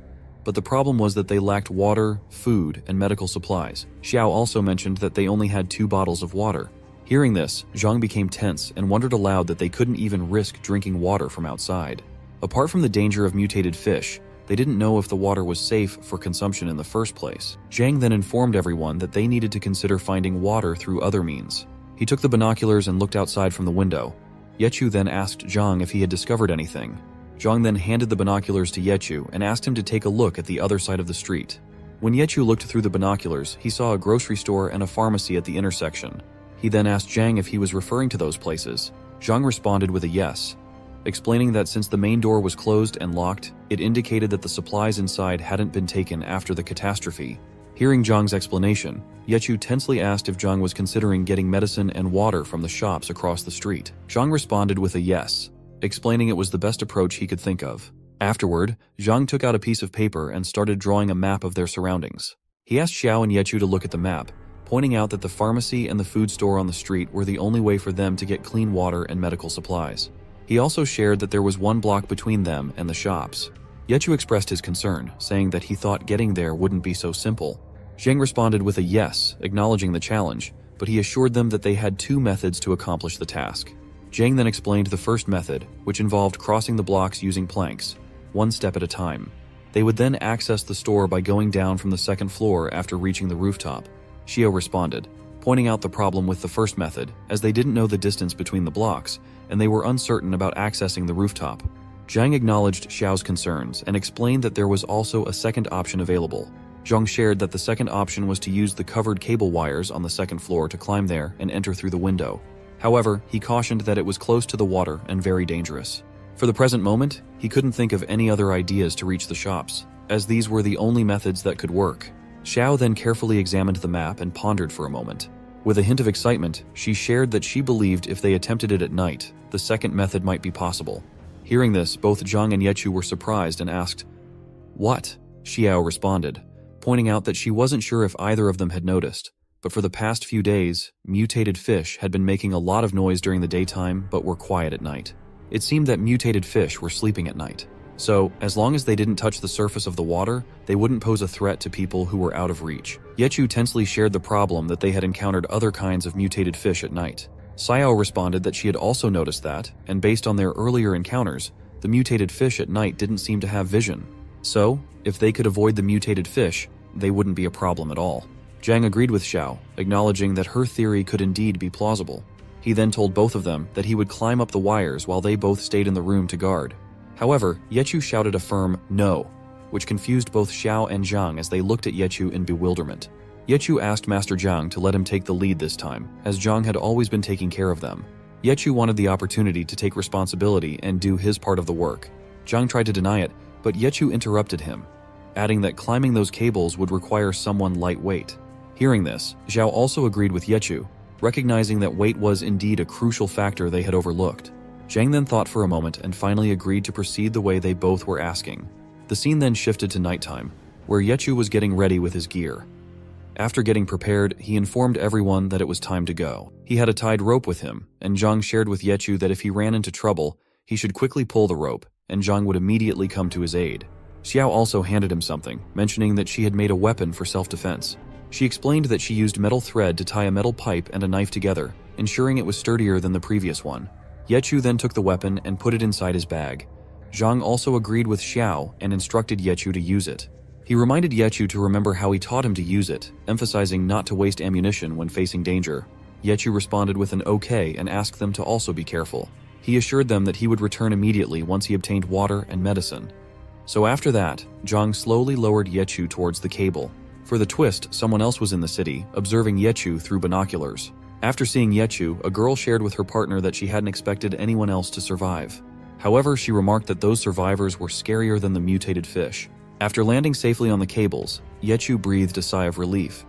but the problem was that they lacked water, food, and medical supplies. Xiao also mentioned that they only had 2 bottles of water. Hearing this, Zhang became tense and wondered aloud that they couldn't even risk drinking water from outside. Apart from the danger of mutated fish, they didn't know if the water was safe for consumption in the first place. Zhang then informed everyone that they needed to consider finding water through other means. He took the binoculars and looked outside from the window. Yechu then asked Zhang if he had discovered anything. Zhang then handed the binoculars to Yechu and asked him to take a look at the other side of the street. When Yechu looked through the binoculars, he saw a grocery store and a pharmacy at the intersection. He then asked Zhang if he was referring to those places. Zhang responded with a yes, explaining that since the main door was closed and locked, it indicated that the supplies inside hadn't been taken after the catastrophe. Hearing Zhang's explanation, Yechu tensely asked if Zhang was considering getting medicine and water from the shops across the street. Zhang responded with a yes, explaining it was the best approach he could think of. Afterward, Zhang took out a piece of paper and started drawing a map of their surroundings. He asked Xiao and Yechu to look at the map, pointing out that the pharmacy and the food store on the street were the only way for them to get clean water and medical supplies. He also shared that there was 1 block between them and the shops. Yechu expressed his concern, saying that he thought getting there wouldn't be so simple. Zhang responded with a yes, acknowledging the challenge, but he assured them that they had 2 methods to accomplish the task. Zhang then explained the first method, which involved crossing the blocks using planks, 1 step at a time. They would then access the store by going down from the 2nd floor after reaching the rooftop. Xiao responded, pointing out the problem with the first method, as they didn't know the distance between the blocks, and they were uncertain about accessing the rooftop. Zhang acknowledged Xiao's concerns and explained that there was also a second option available. Zhang shared that the second option was to use the covered cable wires on the 2nd floor to climb there and enter through the window. However, he cautioned that it was close to the water and very dangerous. For the present moment, he couldn't think of any other ideas to reach the shops, as these were the only methods that could work. Xiao then carefully examined the map and pondered for a moment. With a hint of excitement, she shared that she believed if they attempted it at night, the second method might be possible. Hearing this, both Zhang and Yechu were surprised and asked, "What?" Xiao responded, pointing out that she wasn't sure if either of them had noticed, but for the past few days, mutated fish had been making a lot of noise during the daytime but were quiet at night. It seemed that mutated fish were sleeping at night. So, as long as they didn't touch the surface of the water, they wouldn't pose a threat to people who were out of reach. Yechu tensely shared the problem that they had encountered other kinds of mutated fish at night. Xiao responded that she had also noticed that, and based on their earlier encounters, the mutated fish at night didn't seem to have vision. So, if they could avoid the mutated fish, they wouldn't be a problem at all. Zhang agreed with Xiao, acknowledging that her theory could indeed be plausible. He then told both of them that he would climb up the wires while they both stayed in the room to guard. However, Yechu shouted a firm no, which confused both Xiao and Zhang as they looked at Yechu in bewilderment. Yechu asked Master Zhang to let him take the lead this time, as Zhang had always been taking care of them. Yechu wanted the opportunity to take responsibility and do his part of the work. Zhang tried to deny it, but Yechu interrupted him, adding that climbing those cables would require someone lightweight. Hearing this, Zhao also agreed with Yechu, recognizing that weight was indeed a crucial factor they had overlooked. Zhang then thought for a moment and finally agreed to proceed the way they both were asking. The scene then shifted to nighttime, where Yechu was getting ready with his gear. After getting prepared, he informed everyone that it was time to go. He had a tied rope with him, and Zhang shared with Yechu that if he ran into trouble, he should quickly pull the rope, and Zhang would immediately come to his aid. Xiao also handed him something, mentioning that she had made a weapon for self-defense. She explained that she used metal thread to tie a metal pipe and a knife together, ensuring it was sturdier than the previous one. Yechu then took the weapon and put it inside his bag. Zhang also agreed with Xiao and instructed Yechu to use it. He reminded Yechu to remember how he taught him to use it, emphasizing not to waste ammunition when facing danger. Yechu responded with an okay and asked them to also be careful. He assured them that he would return immediately once he obtained water and medicine. So after that, Zhang slowly lowered Yechu towards the cable. For the twist, someone else was in the city, observing Yechu through binoculars. After seeing Yechu, a girl shared with her partner that she hadn't expected anyone else to survive. However, she remarked that those survivors were scarier than the mutated fish. After landing safely on the cables, Yechu breathed a sigh of relief.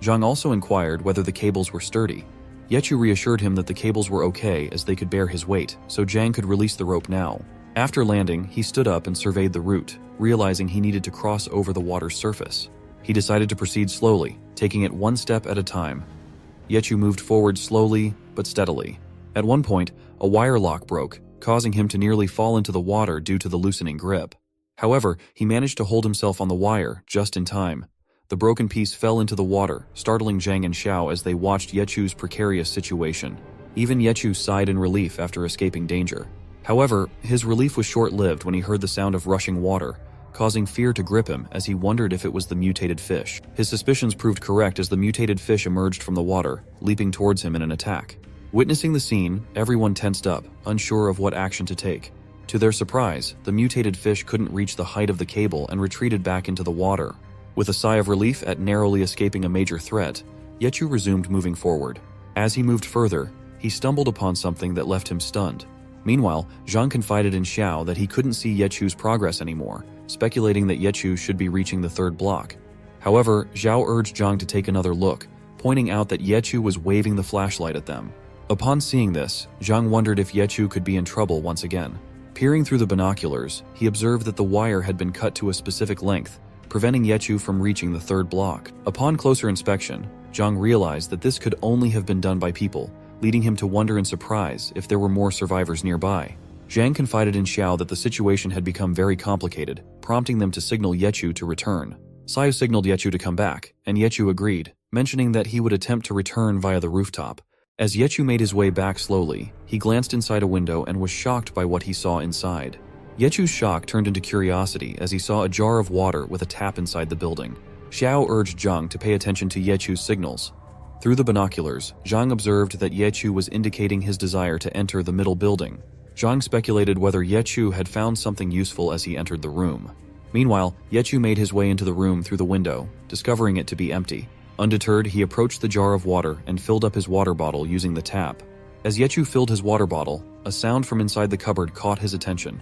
Zhang also inquired whether the cables were sturdy. Yechu reassured him that the cables were okay as they could bear his weight, so Zhang could release the rope now. After landing, he stood up and surveyed the route, realizing he needed to cross over the water's surface. He decided to proceed slowly, taking it one step at a time. Yechu moved forward slowly but steadily. At one point, a wire lock broke, causing him to nearly fall into the water due to the loosening grip. However, he managed to hold himself on the wire just in time. The broken piece fell into the water, startling Zhang and Xiao as they watched Yechu's precarious situation. Even Yechu sighed in relief after escaping danger. However, his relief was short-lived when he heard the sound of rushing water, causing fear to grip him as he wondered if it was the mutated fish. His suspicions proved correct as the mutated fish emerged from the water, leaping towards him in an attack. Witnessing the scene, everyone tensed up, unsure of what action to take. To their surprise, the mutated fish couldn't reach the height of the cable and retreated back into the water. With a sigh of relief at narrowly escaping a major threat, Yechu resumed moving forward. As he moved further, he stumbled upon something that left him stunned. Meanwhile, Zhang confided in Xiao that he couldn't see Yechu's progress anymore, speculating that Yechu should be reaching the third block. However, Xiao urged Zhang to take another look, pointing out that Yechu was waving the flashlight at them. Upon seeing this, Zhang wondered if Yechu could be in trouble once again. Peering through the binoculars, he observed that the wire had been cut to a specific length, preventing Yechu from reaching the third block. Upon closer inspection, Zhang realized that this could only have been done by people, leading him to wonder in surprise if there were more survivors nearby. Zhang confided in Xiao that the situation had become very complicated, prompting them to signal Yechu to return. Xiao signaled Yechu to come back, and Yechu agreed, mentioning that he would attempt to return via the rooftop. As Yechu made his way back slowly, he glanced inside a window and was shocked by what he saw inside. Yechu's shock turned into curiosity as he saw a jar of water with a tap inside the building. Xiao urged Zhang to pay attention to Yechu's signals. Through the binoculars, Zhang observed that Yechu was indicating his desire to enter the middle building. Zhang speculated whether Yechu had found something useful as he entered the room. Meanwhile, Yechu made his way into the room through the window, discovering it to be empty. Undeterred, he approached the jar of water and filled up his water bottle using the tap. As Yechu filled his water bottle, a sound from inside the cupboard caught his attention.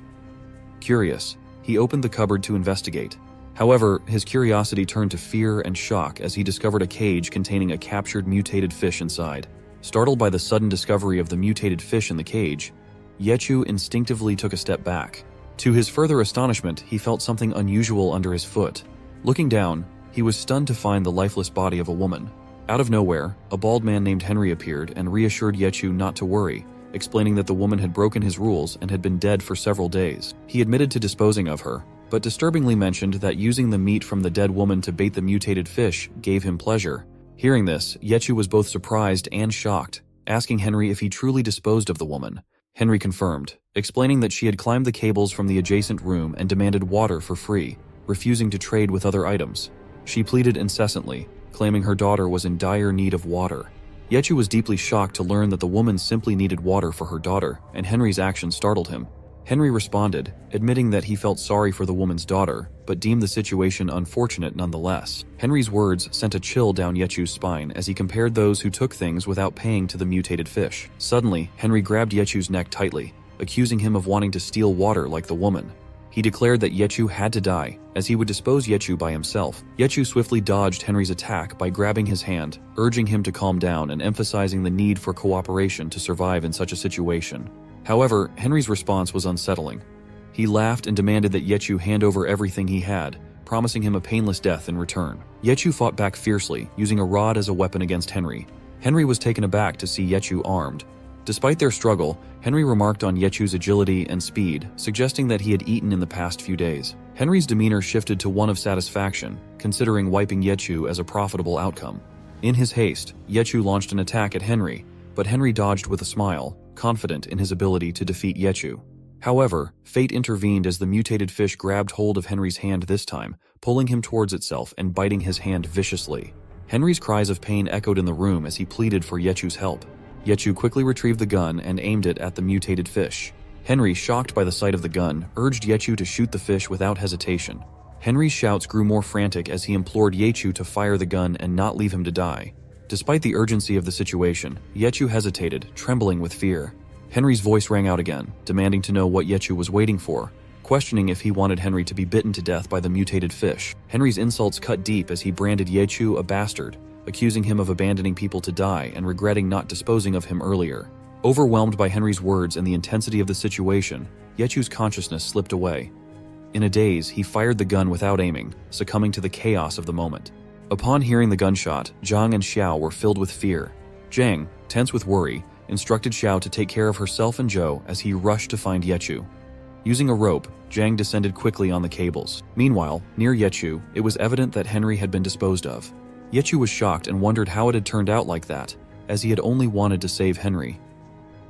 Curious, he opened the cupboard to investigate. However, his curiosity turned to fear and shock as he discovered a cage containing a captured mutated fish inside. Startled by the sudden discovery of the mutated fish in the cage, Yechu instinctively took a step back. To his further astonishment, he felt something unusual under his foot. Looking down, he was stunned to find the lifeless body of a woman. Out of nowhere, a bald man named Henry appeared and reassured Yechu not to worry, explaining that the woman had broken his rules and had been dead for several days. He admitted to disposing of her, but disturbingly mentioned that using the meat from the dead woman to bait the mutated fish gave him pleasure. Hearing this, Yechu was both surprised and shocked, asking Henry if he truly disposed of the woman. Henry confirmed, explaining that she had climbed the cables from the adjacent room and demanded water for free, refusing to trade with other items. She pleaded incessantly, claiming her daughter was in dire need of water. Yechu was deeply shocked to learn that the woman simply needed water for her daughter, and Henry's actions startled him. Henry responded, admitting that he felt sorry for the woman's daughter, but deemed the situation unfortunate nonetheless. Henry's words sent a chill down Yechu's spine as he compared those who took things without paying to the mutated fish. Suddenly, Henry grabbed Yechu's neck tightly, accusing him of wanting to steal water like the woman. He declared that Yechu had to die, as he would dispose Yechu by himself. Yechu swiftly dodged Henry's attack by grabbing his hand, urging him to calm down and emphasizing the need for cooperation to survive in such a situation. However, Henry's response was unsettling. He laughed and demanded that Yechu hand over everything he had, promising him a painless death in return. Yechu fought back fiercely, using a rod as a weapon against Henry. Henry was taken aback to see Yechu armed. Despite their struggle, Henry remarked on Yechu's agility and speed, suggesting that he had eaten in the past few days. Henry's demeanor shifted to one of satisfaction, considering wiping Yechu as a profitable outcome. In his haste, Yechu launched an attack at Henry, but Henry dodged with a smile, confident in his ability to defeat Yechu. However, fate intervened as the mutated fish grabbed hold of Henry's hand this time, pulling him towards itself and biting his hand viciously. Henry's cries of pain echoed in the room as he pleaded for Yechu's help. Yechu quickly retrieved the gun and aimed it at the mutated fish. Henry, shocked by the sight of the gun, urged Yechu to shoot the fish without hesitation. Henry's shouts grew more frantic as he implored Yechu to fire the gun and not leave him to die. Despite the urgency of the situation, Yechu hesitated, trembling with fear. Henry's voice rang out again, demanding to know what Yechu was waiting for, questioning if he wanted Henry to be bitten to death by the mutated fish. Henry's insults cut deep as he branded Yechu a bastard, accusing him of abandoning people to die and regretting not disposing of him earlier. Overwhelmed by Henry's words and the intensity of the situation, Yechu's consciousness slipped away. In a daze, he fired the gun without aiming, succumbing to the chaos of the moment. Upon hearing the gunshot, Zhang and Xiao were filled with fear. Zhang, tense with worry, instructed Xiao to take care of herself and Zhou as he rushed to find Yechu. Using a rope, Zhang descended quickly on the cables. Meanwhile, near Yechu, it was evident that Henry had been disposed of. Yechu was shocked and wondered how it had turned out like that, as he had only wanted to save Henry.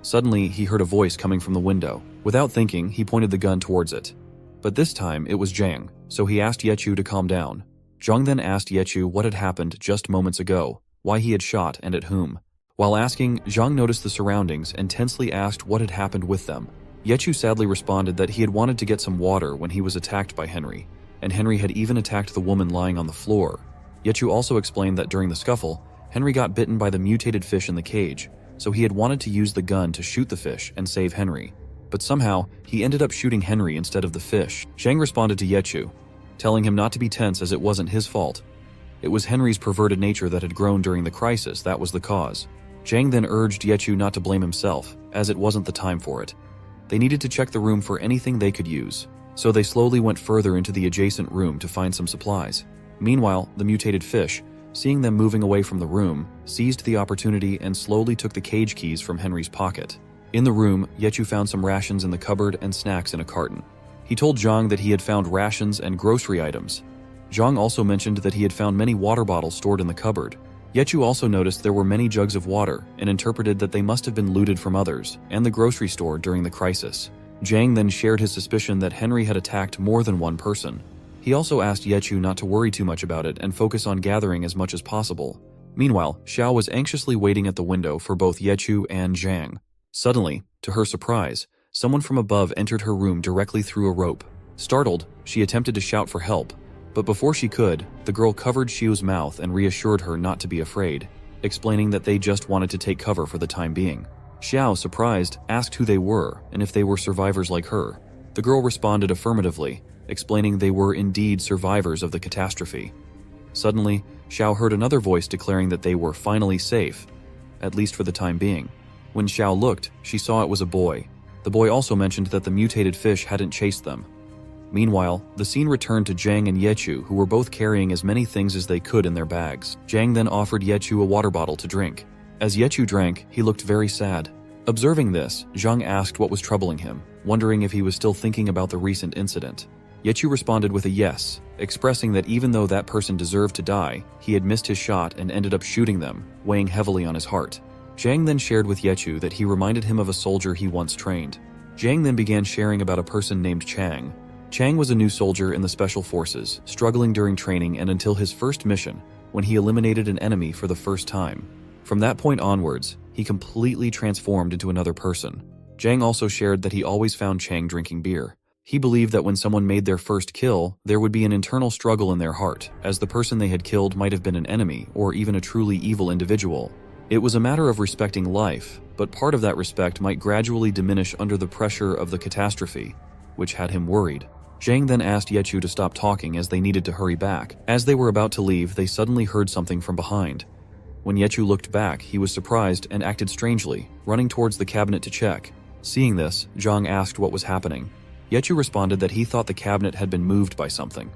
Suddenly, he heard a voice coming from the window. Without thinking, he pointed the gun towards it. But this time, it was Zhang, so he asked Yechu to calm down. Zhang then asked Yechu what had happened just moments ago, why he had shot and at whom. While asking, Zhang noticed the surroundings and tensely asked what had happened with them. Yechu sadly responded that he had wanted to get some water when he was attacked by Henry, and Henry had even attacked the woman lying on the floor. Yechu also explained that during the scuffle, Henry got bitten by the mutated fish in the cage, so he had wanted to use the gun to shoot the fish and save Henry. But somehow, he ended up shooting Henry instead of the fish. Zhang responded to Yechu, telling him not to be tense as it wasn't his fault. It was Henry's perverted nature that had grown during the crisis that was the cause. Zhang then urged Yechu not to blame himself, as it wasn't the time for it. They needed to check the room for anything they could use, so they slowly went further into the adjacent room to find some supplies. Meanwhile, the mutated fish, seeing them moving away from the room, seized the opportunity and slowly took the cage keys from Henry's pocket. In the room, Yechu found some rations in the cupboard and snacks in a carton. He told Zhang that he had found rations and grocery items. Zhang also mentioned that he had found many water bottles stored in the cupboard. Yechu also noticed there were many jugs of water and interpreted that they must have been looted from others and the grocery store during the crisis. Zhang then shared his suspicion that Henry had attacked more than one person. He also asked Yechu not to worry too much about it and focus on gathering as much as possible. Meanwhile, Xiao was anxiously waiting at the window for both Yechu and Zhang. Suddenly, to her surprise, someone from above entered her room directly through a rope. Startled, she attempted to shout for help, but before she could, the girl covered Xiu's mouth and reassured her not to be afraid, explaining that they just wanted to take cover for the time being. Xiao, surprised, asked who they were and if they were survivors like her. The girl responded affirmatively, explaining they were indeed survivors of the catastrophe. Suddenly, Xiao heard another voice declaring that they were finally safe, at least for the time being. When Xiao looked, she saw it was a boy. The boy also mentioned that the mutated fish hadn't chased them. Meanwhile, the scene returned to Zhang and Yechu, who were both carrying as many things as they could in their bags. Zhang then offered Yechu a water bottle to drink. As Yechu drank, he looked very sad. Observing this, Zhang asked what was troubling him, wondering if he was still thinking about the recent incident. Yechu responded with a yes, expressing that even though that person deserved to die, he had missed his shot and ended up shooting them, weighing heavily on his heart. Zhang then shared with Yechu that he reminded him of a soldier he once trained. Zhang then began sharing about a person named Chang. Chang was a new soldier in the Special Forces, struggling during training and until his first mission, when he eliminated an enemy for the first time. From that point onwards, he completely transformed into another person. Zhang also shared that he always found Chang drinking beer. He believed that when someone made their first kill, there would be an internal struggle in their heart, as the person they had killed might have been an enemy or even a truly evil individual. It was a matter of respecting life, but part of that respect might gradually diminish under the pressure of the catastrophe, which had him worried. Zhang then asked Yechu to stop talking as they needed to hurry back. As they were about to leave, they suddenly heard something from behind. When Yechu looked back, he was surprised and acted strangely, running towards the cabinet to check. Seeing this, Zhang asked what was happening. Yechu responded that he thought the cabinet had been moved by something.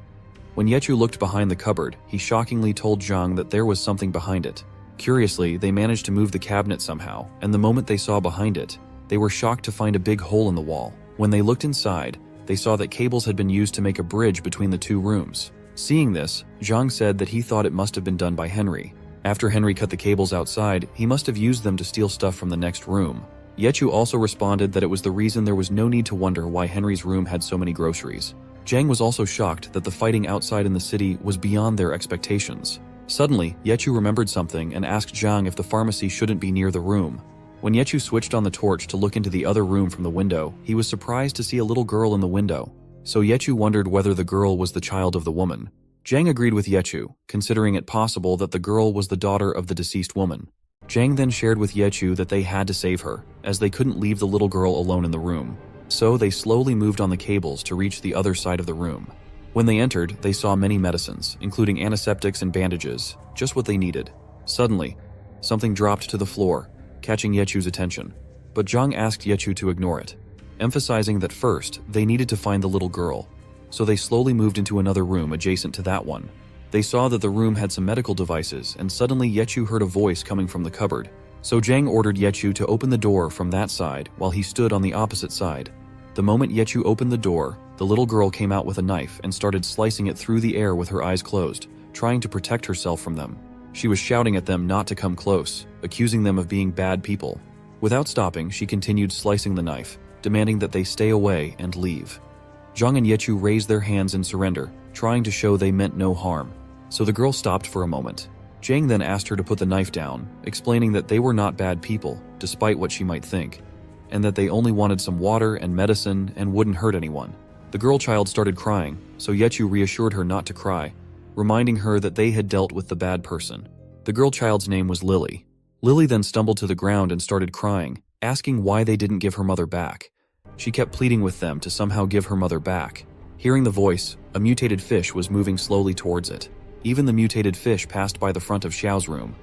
When Yechu looked behind the cupboard, he shockingly told Zhang that there was something behind it. Curiously, they managed to move the cabinet somehow, and the moment they saw behind it, they were shocked to find a big hole in the wall. When they looked inside, they saw that cables had been used to make a bridge between the two rooms. Seeing this, Zhang said that he thought it must have been done by Henry. After Henry cut the cables outside, he must have used them to steal stuff from the next room. Yechu also responded that it was the reason there was no need to wonder why Henry's room had so many groceries. Zhang was also shocked that the fighting outside in the city was beyond their expectations. Suddenly, Yechu remembered something and asked Zhang if the pharmacy shouldn't be near the room. When Yechu switched on the torch to look into the other room from the window, he was surprised to see a little girl in the window. So Yechu wondered whether the girl was the child of the woman. Zhang agreed with Yechu, considering it possible that the girl was the daughter of the deceased woman. Zhang then shared with Yechu that they had to save her, as they couldn't leave the little girl alone in the room. So they slowly moved on the cables to reach the other side of the room. When they entered, they saw many medicines, including antiseptics and bandages, just what they needed. Suddenly, something dropped to the floor, catching Yechu's attention, but Zhang asked Yechu to ignore it, emphasizing that first, they needed to find the little girl. So they slowly moved into another room adjacent to that one. They saw that the room had some medical devices, and suddenly Yechu heard a voice coming from the cupboard. So Zhang ordered Yechu to open the door from that side while he stood on the opposite side. The moment Yechu opened the door, the little girl came out with a knife and started slicing it through the air with her eyes closed, trying to protect herself from them. She was shouting at them not to come close, accusing them of being bad people. Without stopping, she continued slicing the knife, demanding that they stay away and leave. Zhang and Yechu raised their hands in surrender, trying to show they meant no harm. So the girl stopped for a moment. Zhang then asked her to put the knife down, explaining that they were not bad people, despite what she might think, and that they only wanted some water and medicine and wouldn't hurt anyone. The girl child started crying, so Yechu reassured her not to cry, reminding her that they had dealt with the bad person. The girl child's name was Lily. Lily then stumbled to the ground and started crying, asking why they didn't give her mother back. She kept pleading with them to somehow give her mother back. Hearing the voice, a mutated fish was moving slowly towards it. Even the mutated fish passed by the front of Xiao's room.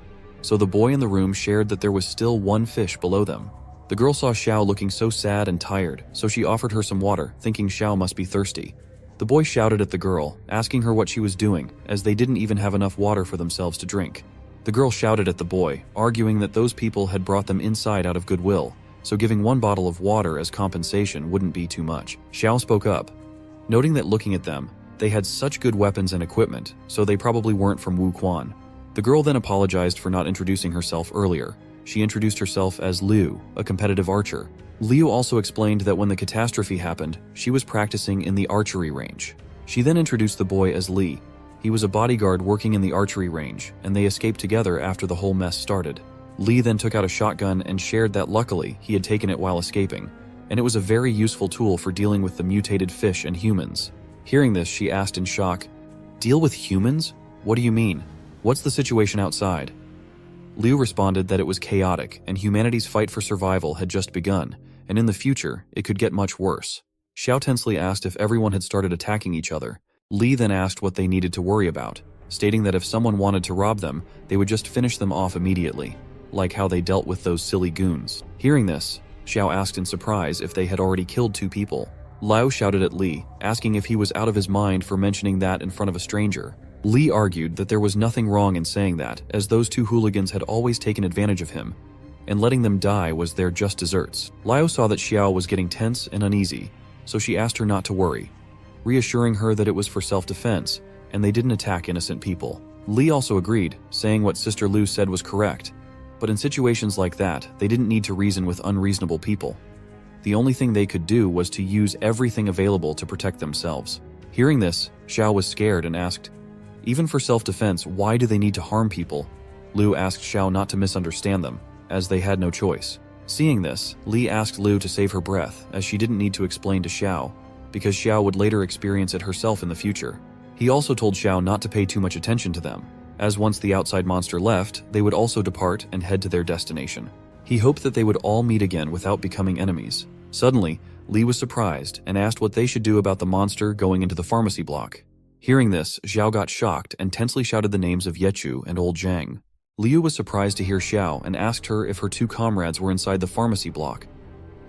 So the boy in the room shared that there was still one fish below them. The girl saw Xiao looking so sad and tired, so she offered her some water, thinking Xiao must be thirsty. The boy shouted at the girl, asking her what she was doing, as they didn't even have enough water for themselves to drink. The girl shouted at the boy, arguing that those people had brought them inside out of goodwill, so giving one bottle of water as compensation wouldn't be too much. Xiao spoke up, noting that looking at them, they had such good weapons and equipment, so they probably weren't from Wu Quan. The girl then apologized for not introducing herself earlier. She introduced herself as Liu, a competitive archer. Liu also explained that when the catastrophe happened, she was practicing in the archery range. She then introduced the boy as Li. He was a bodyguard working in the archery range, and they escaped together after the whole mess started. Li then took out a shotgun and shared that luckily he had taken it while escaping, and it was a very useful tool for dealing with the mutated fish and humans. Hearing this, she asked in shock, "Deal with humans? What do you mean? What's the situation outside?" Liu responded that it was chaotic and humanity's fight for survival had just begun, and in the future, it could get much worse. Xiao tensely asked if everyone had started attacking each other. Li then asked what they needed to worry about, stating that if someone wanted to rob them, they would just finish them off immediately, like how they dealt with those silly goons. Hearing this, Xiao asked in surprise if they had already killed 2 people. Liu shouted at Li, asking if he was out of his mind for mentioning that in front of a stranger. Li argued that there was nothing wrong in saying that, as those 2 hooligans had always taken advantage of him, and letting them die was their just desserts. Liu saw that Xiao was getting tense and uneasy, so she asked her not to worry, reassuring her that it was for self-defense, and they didn't attack innocent people. Li also agreed, saying what Sister Liu said was correct, but in situations like that, they didn't need to reason with unreasonable people. The only thing they could do was to use everything available to protect themselves. Hearing this, Xiao was scared and asked, "Even for self-defense, why do they need to harm people?" Liu asked Xiao not to misunderstand them, as they had no choice. Seeing this, Li asked Liu to save her breath, as she didn't need to explain to Xiao, because Xiao would later experience it herself in the future. He also told Xiao not to pay too much attention to them, as once the outside monster left, they would also depart and head to their destination. He hoped that they would all meet again without becoming enemies. Suddenly, Li was surprised and asked what they should do about the monster going into the pharmacy block. Hearing this, Xiao got shocked and tensely shouted the names of Yechu and old Zhang. Liu was surprised to hear Xiao and asked her if her 2 comrades were inside the pharmacy block.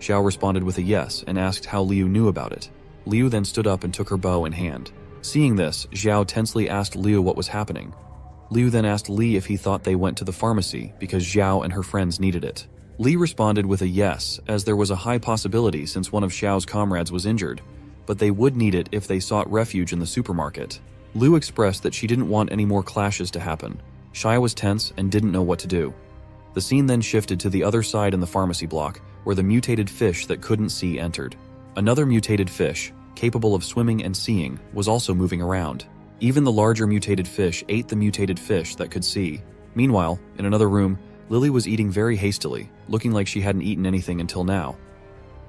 Xiao responded with a yes and asked how Liu knew about it. Liu then stood up and took her bow in hand. Seeing this, Xiao tensely asked Liu what was happening. Liu then asked Li if he thought they went to the pharmacy because Xiao and her friends needed it. Li responded with a yes, as there was a high possibility since one of Xiao's comrades was injured, but they would need it if they sought refuge in the supermarket. Liu expressed that she didn't want any more clashes to happen. Xiao was tense and didn't know what to do. The scene then shifted to the other side in the pharmacy block, where the mutated fish that couldn't see entered. Another mutated fish, capable of swimming and seeing, was also moving around. Even the larger mutated fish ate the mutated fish that could see. Meanwhile, in another room, Lily was eating very hastily, looking like she hadn't eaten anything until now.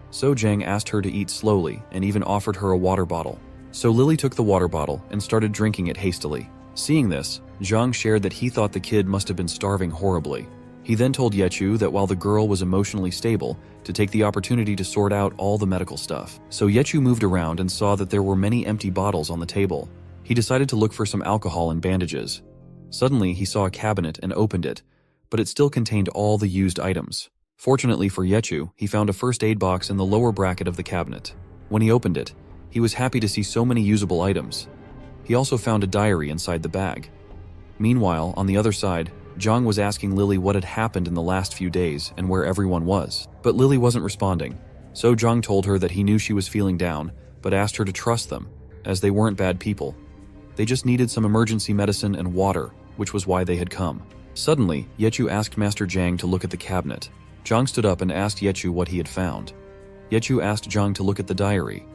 So Zhang asked her to eat slowly and even offered her a water bottle. So Lily took the water bottle and started drinking it hastily. Seeing this, Zhang shared that he thought the kid must have been starving horribly. He then told Yechu that while the girl was emotionally stable, to take the opportunity to sort out all the medical stuff. So Yechu moved around and saw that there were many empty bottles on the table. He decided to look for some alcohol and bandages. Suddenly, he saw a cabinet and opened it, but it still contained all the used items. Fortunately for Yechu, he found a first aid box in the lower bracket of the cabinet. When he opened it, he was happy to see so many usable items. He also found a diary inside the bag. Meanwhile, on the other side, Zhang was asking Lily what had happened in the last few days and where everyone was, but Lily wasn't responding. So Zhang told her that he knew she was feeling down, but asked her to trust them, as they weren't bad people. They just needed some emergency medicine and water, which was why they had come. Suddenly, Yechu asked Master Zhang to look at the cabinet. Zhang stood up and asked Yechu what he had found. Yechu asked Zhang to look at the diary.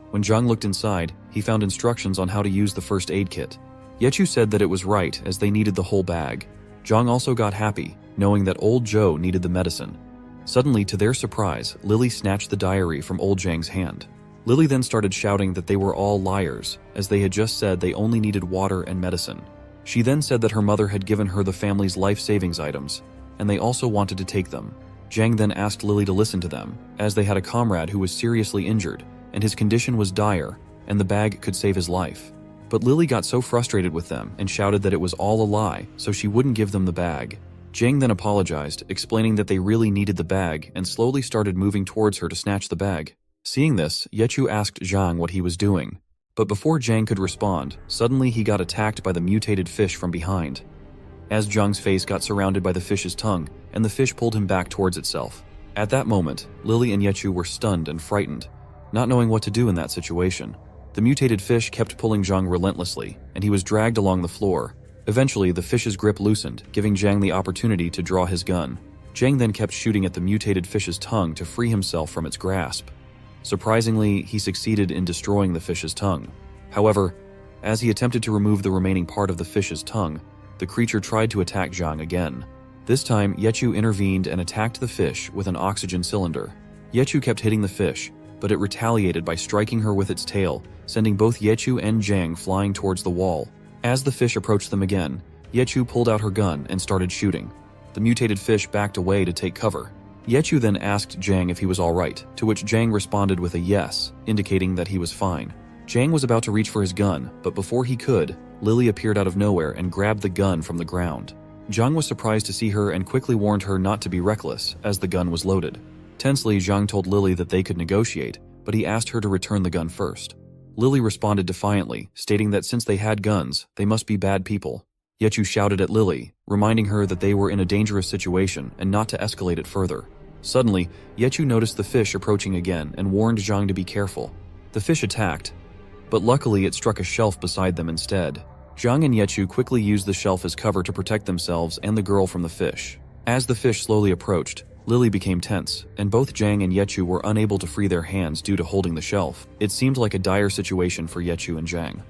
When Zhang looked inside, he found instructions on how to use the first aid kit. Yechu said that it was right, as they needed the whole bag. Zhang also got happy, knowing that old Zhou needed the medicine. Suddenly, to their surprise, Lily snatched the diary from old Zhang's hand. Lily then started shouting that they were all liars, as they had just said they only needed water and medicine. She then said that her mother had given her the family's life savings items, and they also wanted to take them. Zhang then asked Lily to listen to them, as they had a comrade who was seriously injured, and his condition was dire, and the bag could save his life. But Lily got so frustrated with them and shouted that it was all a lie, so she wouldn't give them the bag. Zhang then apologized, explaining that they really needed the bag, and slowly started moving towards her to snatch the bag. Seeing this, Yechu asked Zhang what he was doing. But before Zhang could respond, suddenly he got attacked by the mutated fish from behind. As Zhang's face got surrounded by the fish's tongue, and the fish pulled him back towards itself. At that moment, Lily and Yechu were stunned and frightened, not knowing what to do in that situation. The mutated fish kept pulling Zhang relentlessly, and he was dragged along the floor. Eventually, the fish's grip loosened, giving Zhang the opportunity to draw his gun. Zhang then kept shooting at the mutated fish's tongue to free himself from its grasp. Surprisingly, he succeeded in destroying the fish's tongue. However, as he attempted to remove the remaining part of the fish's tongue, the creature tried to attack Zhang again. This time, Yechu intervened and attacked the fish with an oxygen cylinder. Yechu kept hitting the fish, but it retaliated by striking her with its tail, sending both Yechu and Zhang flying towards the wall. As the fish approached them again, Yechu pulled out her gun and started shooting. The mutated fish backed away to take cover. Yechu then asked Zhang if he was alright, to which Zhang responded with a yes, indicating that he was fine. Zhang was about to reach for his gun, but before he could, Lily appeared out of nowhere and grabbed the gun from the ground. Zhang was surprised to see her and quickly warned her not to be reckless, as the gun was loaded. Tensely, Zhang told Lily that they could negotiate, but he asked her to return the gun first. Lily responded defiantly, stating that since they had guns, they must be bad people. Yechu shouted at Lily, reminding her that they were in a dangerous situation and not to escalate it further. Suddenly, Yechu noticed the fish approaching again and warned Zhang to be careful. The fish attacked, but luckily it struck a shelf beside them instead. Zhang and Yechu quickly used the shelf as cover to protect themselves and the girl from the fish. As the fish slowly approached, Lily became tense, and both Zhang and Yechu were unable to free their hands due to holding the shelf. It seemed like a dire situation for Yechu and Zhang.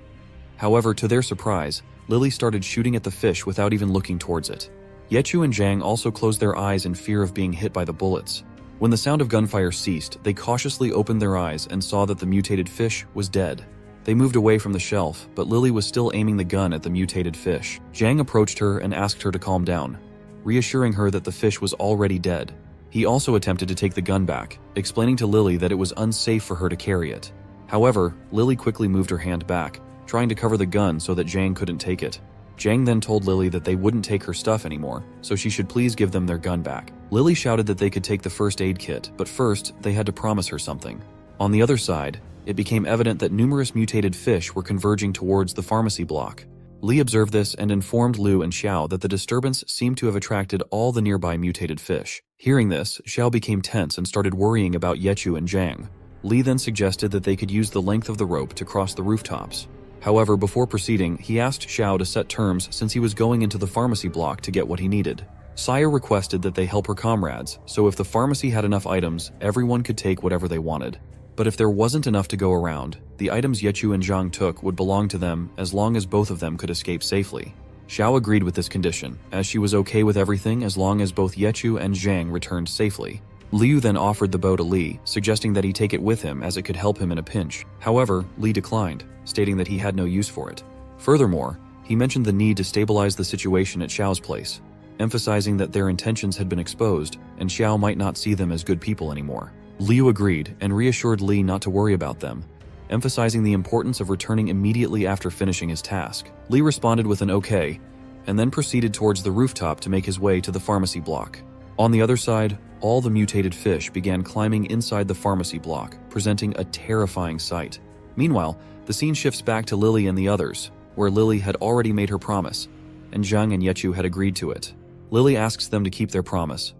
However, to their surprise, Lily started shooting at the fish without even looking towards it. Yechu and Zhang also closed their eyes in fear of being hit by the bullets. When the sound of gunfire ceased, they cautiously opened their eyes and saw that the mutated fish was dead. They moved away from the shelf, but Lily was still aiming the gun at the mutated fish. Zhang approached her and asked her to calm down, reassuring her that the fish was already dead. He also attempted to take the gun back, explaining to Lily that it was unsafe for her to carry it. However, Lily quickly moved her hand back, trying to cover the gun so that Zhang couldn't take it. Zhang then told Lily that they wouldn't take her stuff anymore, so she should please give them their gun back. Lily shouted that they could take the first aid kit, but first, they had to promise her something. On the other side, it became evident that numerous mutated fish were converging towards the pharmacy block. Li observed this and informed Lu and Xiao that the disturbance seemed to have attracted all the nearby mutated fish. Hearing this, Xiao became tense and started worrying about Yechu and Zhang. Li then suggested that they could use the length of the rope to cross the rooftops. However, before proceeding, he asked Xiao to set terms since he was going into the pharmacy block to get what he needed. Saya requested that they help her comrades, so if the pharmacy had enough items, everyone could take whatever they wanted. But if there wasn't enough to go around, the items Yechu and Zhang took would belong to them as long as both of them could escape safely. Xiao agreed with this condition, as she was okay with everything as long as both Yechu and Zhang returned safely. Liu then offered the bow to Li, suggesting that he take it with him as it could help him in a pinch. However, Li declined, stating that he had no use for it. Furthermore, he mentioned the need to stabilize the situation at Xiao's place, emphasizing that their intentions had been exposed and Xiao might not see them as good people anymore. Liu agreed and reassured Li not to worry about them, emphasizing the importance of returning immediately after finishing his task. Li responded with an okay, and then proceeded towards the rooftop to make his way to the pharmacy block. On the other side, all the mutated fish began climbing inside the pharmacy block, presenting a terrifying sight. Meanwhile, the scene shifts back to Lily and the others, where Lily had already made her promise, and Zhang and Yechu had agreed to it. Lily asks them to keep their promise,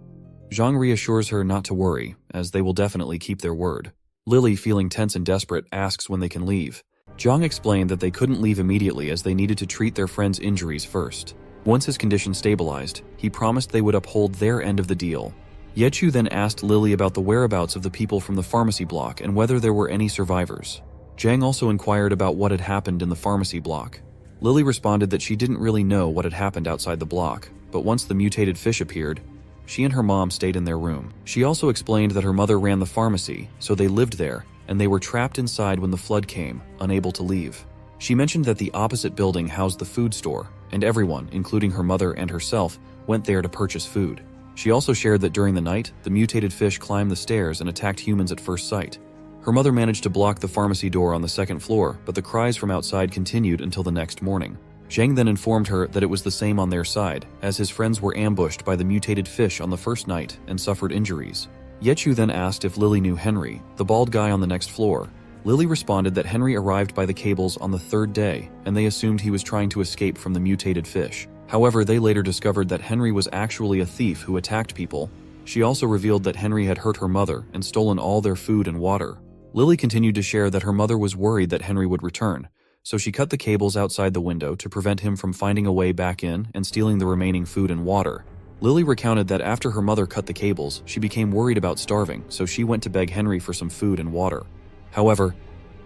Zhang reassures her not to worry, as they will definitely keep their word. Lily, feeling tense and desperate, asks when they can leave. Zhang explained that they couldn't leave immediately as they needed to treat their friend's injuries first. Once his condition stabilized, he promised they would uphold their end of the deal. Yechu then asked Lily about the whereabouts of the people from the pharmacy block and whether there were any survivors. Zhang also inquired about what had happened in the pharmacy block. Lily responded that she didn't really know what had happened outside the block, but once the mutated fish appeared, she and her mom stayed in their room. She also explained that her mother ran the pharmacy, so they lived there, and they were trapped inside when the flood came, unable to leave. She mentioned that the opposite building housed the food store, and everyone, including her mother and herself, went there to purchase food. She also shared that during the night, the mutated fish climbed the stairs and attacked humans at first sight. Her mother managed to block the pharmacy door on the second floor, but the cries from outside continued until the next morning. Zhang then informed her that it was the same on their side, as his friends were ambushed by the mutated fish on the first night and suffered injuries. Yechu then asked if Lily knew Henry, the bald guy on the next floor. Lily responded that Henry arrived by the cables on the third day, and they assumed he was trying to escape from the mutated fish. However, they later discovered that Henry was actually a thief who attacked people. She also revealed that Henry had hurt her mother and stolen all their food and water. Lily continued to share that her mother was worried that Henry would return, so she cut the cables outside the window to prevent him from finding a way back in and stealing the remaining food and water. Lily recounted that after her mother cut the cables, she became worried about starving, so she went to beg Henry for some food and water. However,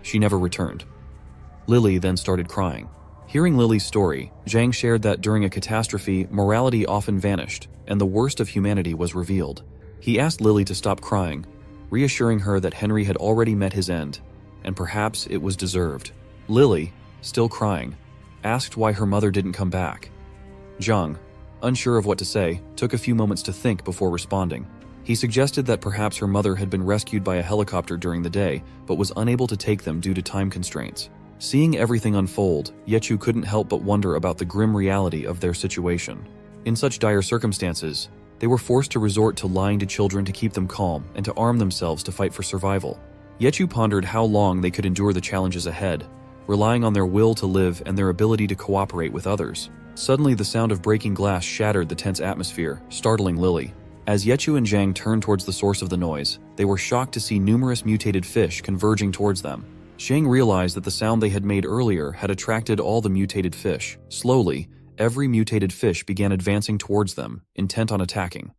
she never returned. Lily then started crying. Hearing Lily's story, Zhang shared that during a catastrophe, morality often vanished, and the worst of humanity was revealed. He asked Lily to stop crying, reassuring her that Henry had already met his end, and perhaps it was deserved. Lily, still crying, asked why her mother didn't come back. Zhang, unsure of what to say, took a few moments to think before responding. He suggested that perhaps her mother had been rescued by a helicopter during the day, but was unable to take them due to time constraints. Seeing everything unfold, Yechu couldn't help but wonder about the grim reality of their situation. In such dire circumstances, they were forced to resort to lying to children to keep them calm and to arm themselves to fight for survival. Yechu pondered how long they could endure the challenges ahead, relying on their will to live and their ability to cooperate with others. Suddenly, the sound of breaking glass shattered the tense atmosphere, startling Lily. As Yechu and Zhang turned towards the source of the noise, they were shocked to see numerous mutated fish converging towards them. Zhang realized that the sound they had made earlier had attracted all the mutated fish. Slowly, every mutated fish began advancing towards them, intent on attacking.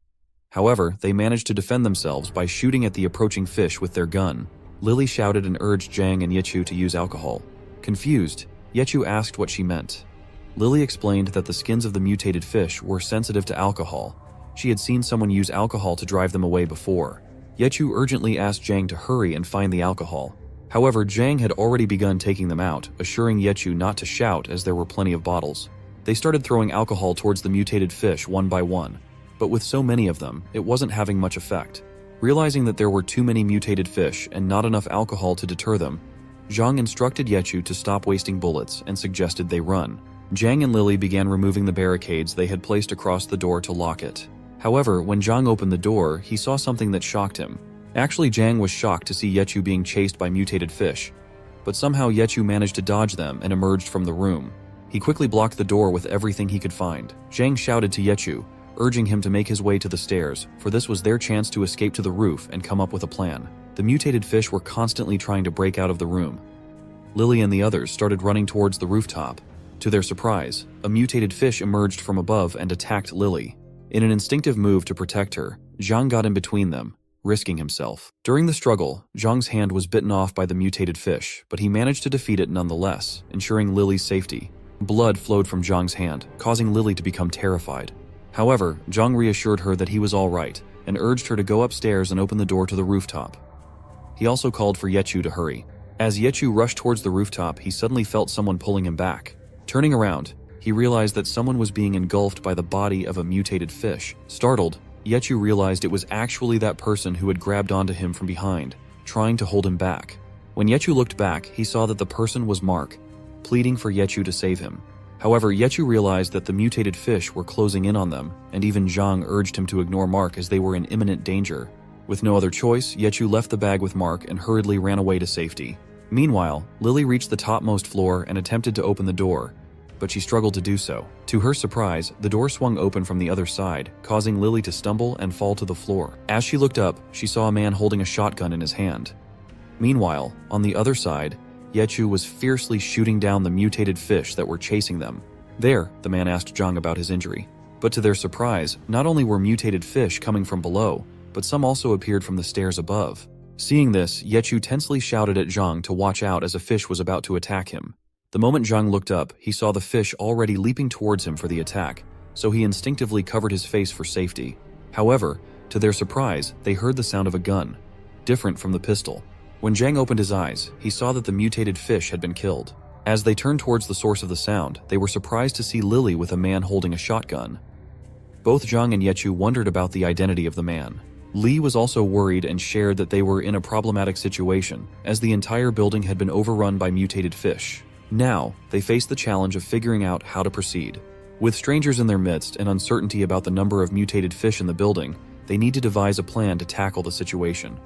However, they managed to defend themselves by shooting at the approaching fish with their gun. Lily shouted and urged Zhang and Yechu to use alcohol. Confused, Yechu asked what she meant. Lily explained that the skins of the mutated fish were sensitive to alcohol. She had seen someone use alcohol to drive them away before. Yechu urgently asked Zhang to hurry and find the alcohol. However, Zhang had already begun taking them out, assuring Yechu not to shout as there were plenty of bottles. They started throwing alcohol towards the mutated fish one by one, but with so many of them, it wasn't having much effect. Realizing that there were too many mutated fish and not enough alcohol to deter them, Zhang instructed Yechu to stop wasting bullets and suggested they run. Zhang and Lily began removing the barricades they had placed across the door to lock it. However, when Zhang opened the door, he saw something that shocked him. Actually, Zhang was shocked to see Yechu being chased by mutated fish, but somehow Yechu managed to dodge them and emerged from the room. He quickly blocked the door with everything he could find. Zhang shouted to Yechu, urging him to make his way to the stairs, for this was their chance to escape to the roof and come up with a plan. The mutated fish were constantly trying to break out of the room. Lily and the others started running towards the rooftop. To their surprise, a mutated fish emerged from above and attacked Lily. In an instinctive move to protect her, Zhang got in between them, risking himself. During the struggle, Zhang's hand was bitten off by the mutated fish, but he managed to defeat it nonetheless, ensuring Lily's safety. Blood flowed from Zhang's hand, causing Lily to become terrified. However, Zhang reassured her that he was all right and urged her to go upstairs and open the door to the rooftop. He also called for Yechu to hurry. As Yechu rushed towards the rooftop, he suddenly felt someone pulling him back. Turning around, he realized that someone was being engulfed by the body of a mutated fish. Startled, Yechu realized it was actually that person who had grabbed onto him from behind, trying to hold him back. When Yechu looked back, he saw that the person was Mark, pleading for Yechu to save him. However, Yechu realized that the mutated fish were closing in on them, and even Zhang urged him to ignore Mark as they were in imminent danger. With no other choice, Yechu left the bag with Mark and hurriedly ran away to safety. Meanwhile, Lily reached the topmost floor and attempted to open the door, but she struggled to do so. To her surprise, the door swung open from the other side, causing Lily to stumble and fall to the floor. As she looked up, she saw a man holding a shotgun in his hand. Meanwhile, on the other side, Yechu was fiercely shooting down the mutated fish that were chasing them. There, the man asked Zhang about his injury. But to their surprise, not only were mutated fish coming from below, but some also appeared from the stairs above. Seeing this, Yechu tensely shouted at Zhang to watch out as a fish was about to attack him. The moment Zhang looked up, he saw the fish already leaping towards him for the attack, so he instinctively covered his face for safety. However, to their surprise, they heard the sound of a gun, different from the pistol. When Zhang opened his eyes, he saw that the mutated fish had been killed. As they turned towards the source of the sound, they were surprised to see Lily with a man holding a shotgun. Both Zhang and Yechu wondered about the identity of the man. Li was also worried and shared that they were in a problematic situation, as the entire building had been overrun by mutated fish. Now, they faced the challenge of figuring out how to proceed. With strangers in their midst and uncertainty about the number of mutated fish in the building, they need to devise a plan to tackle the situation.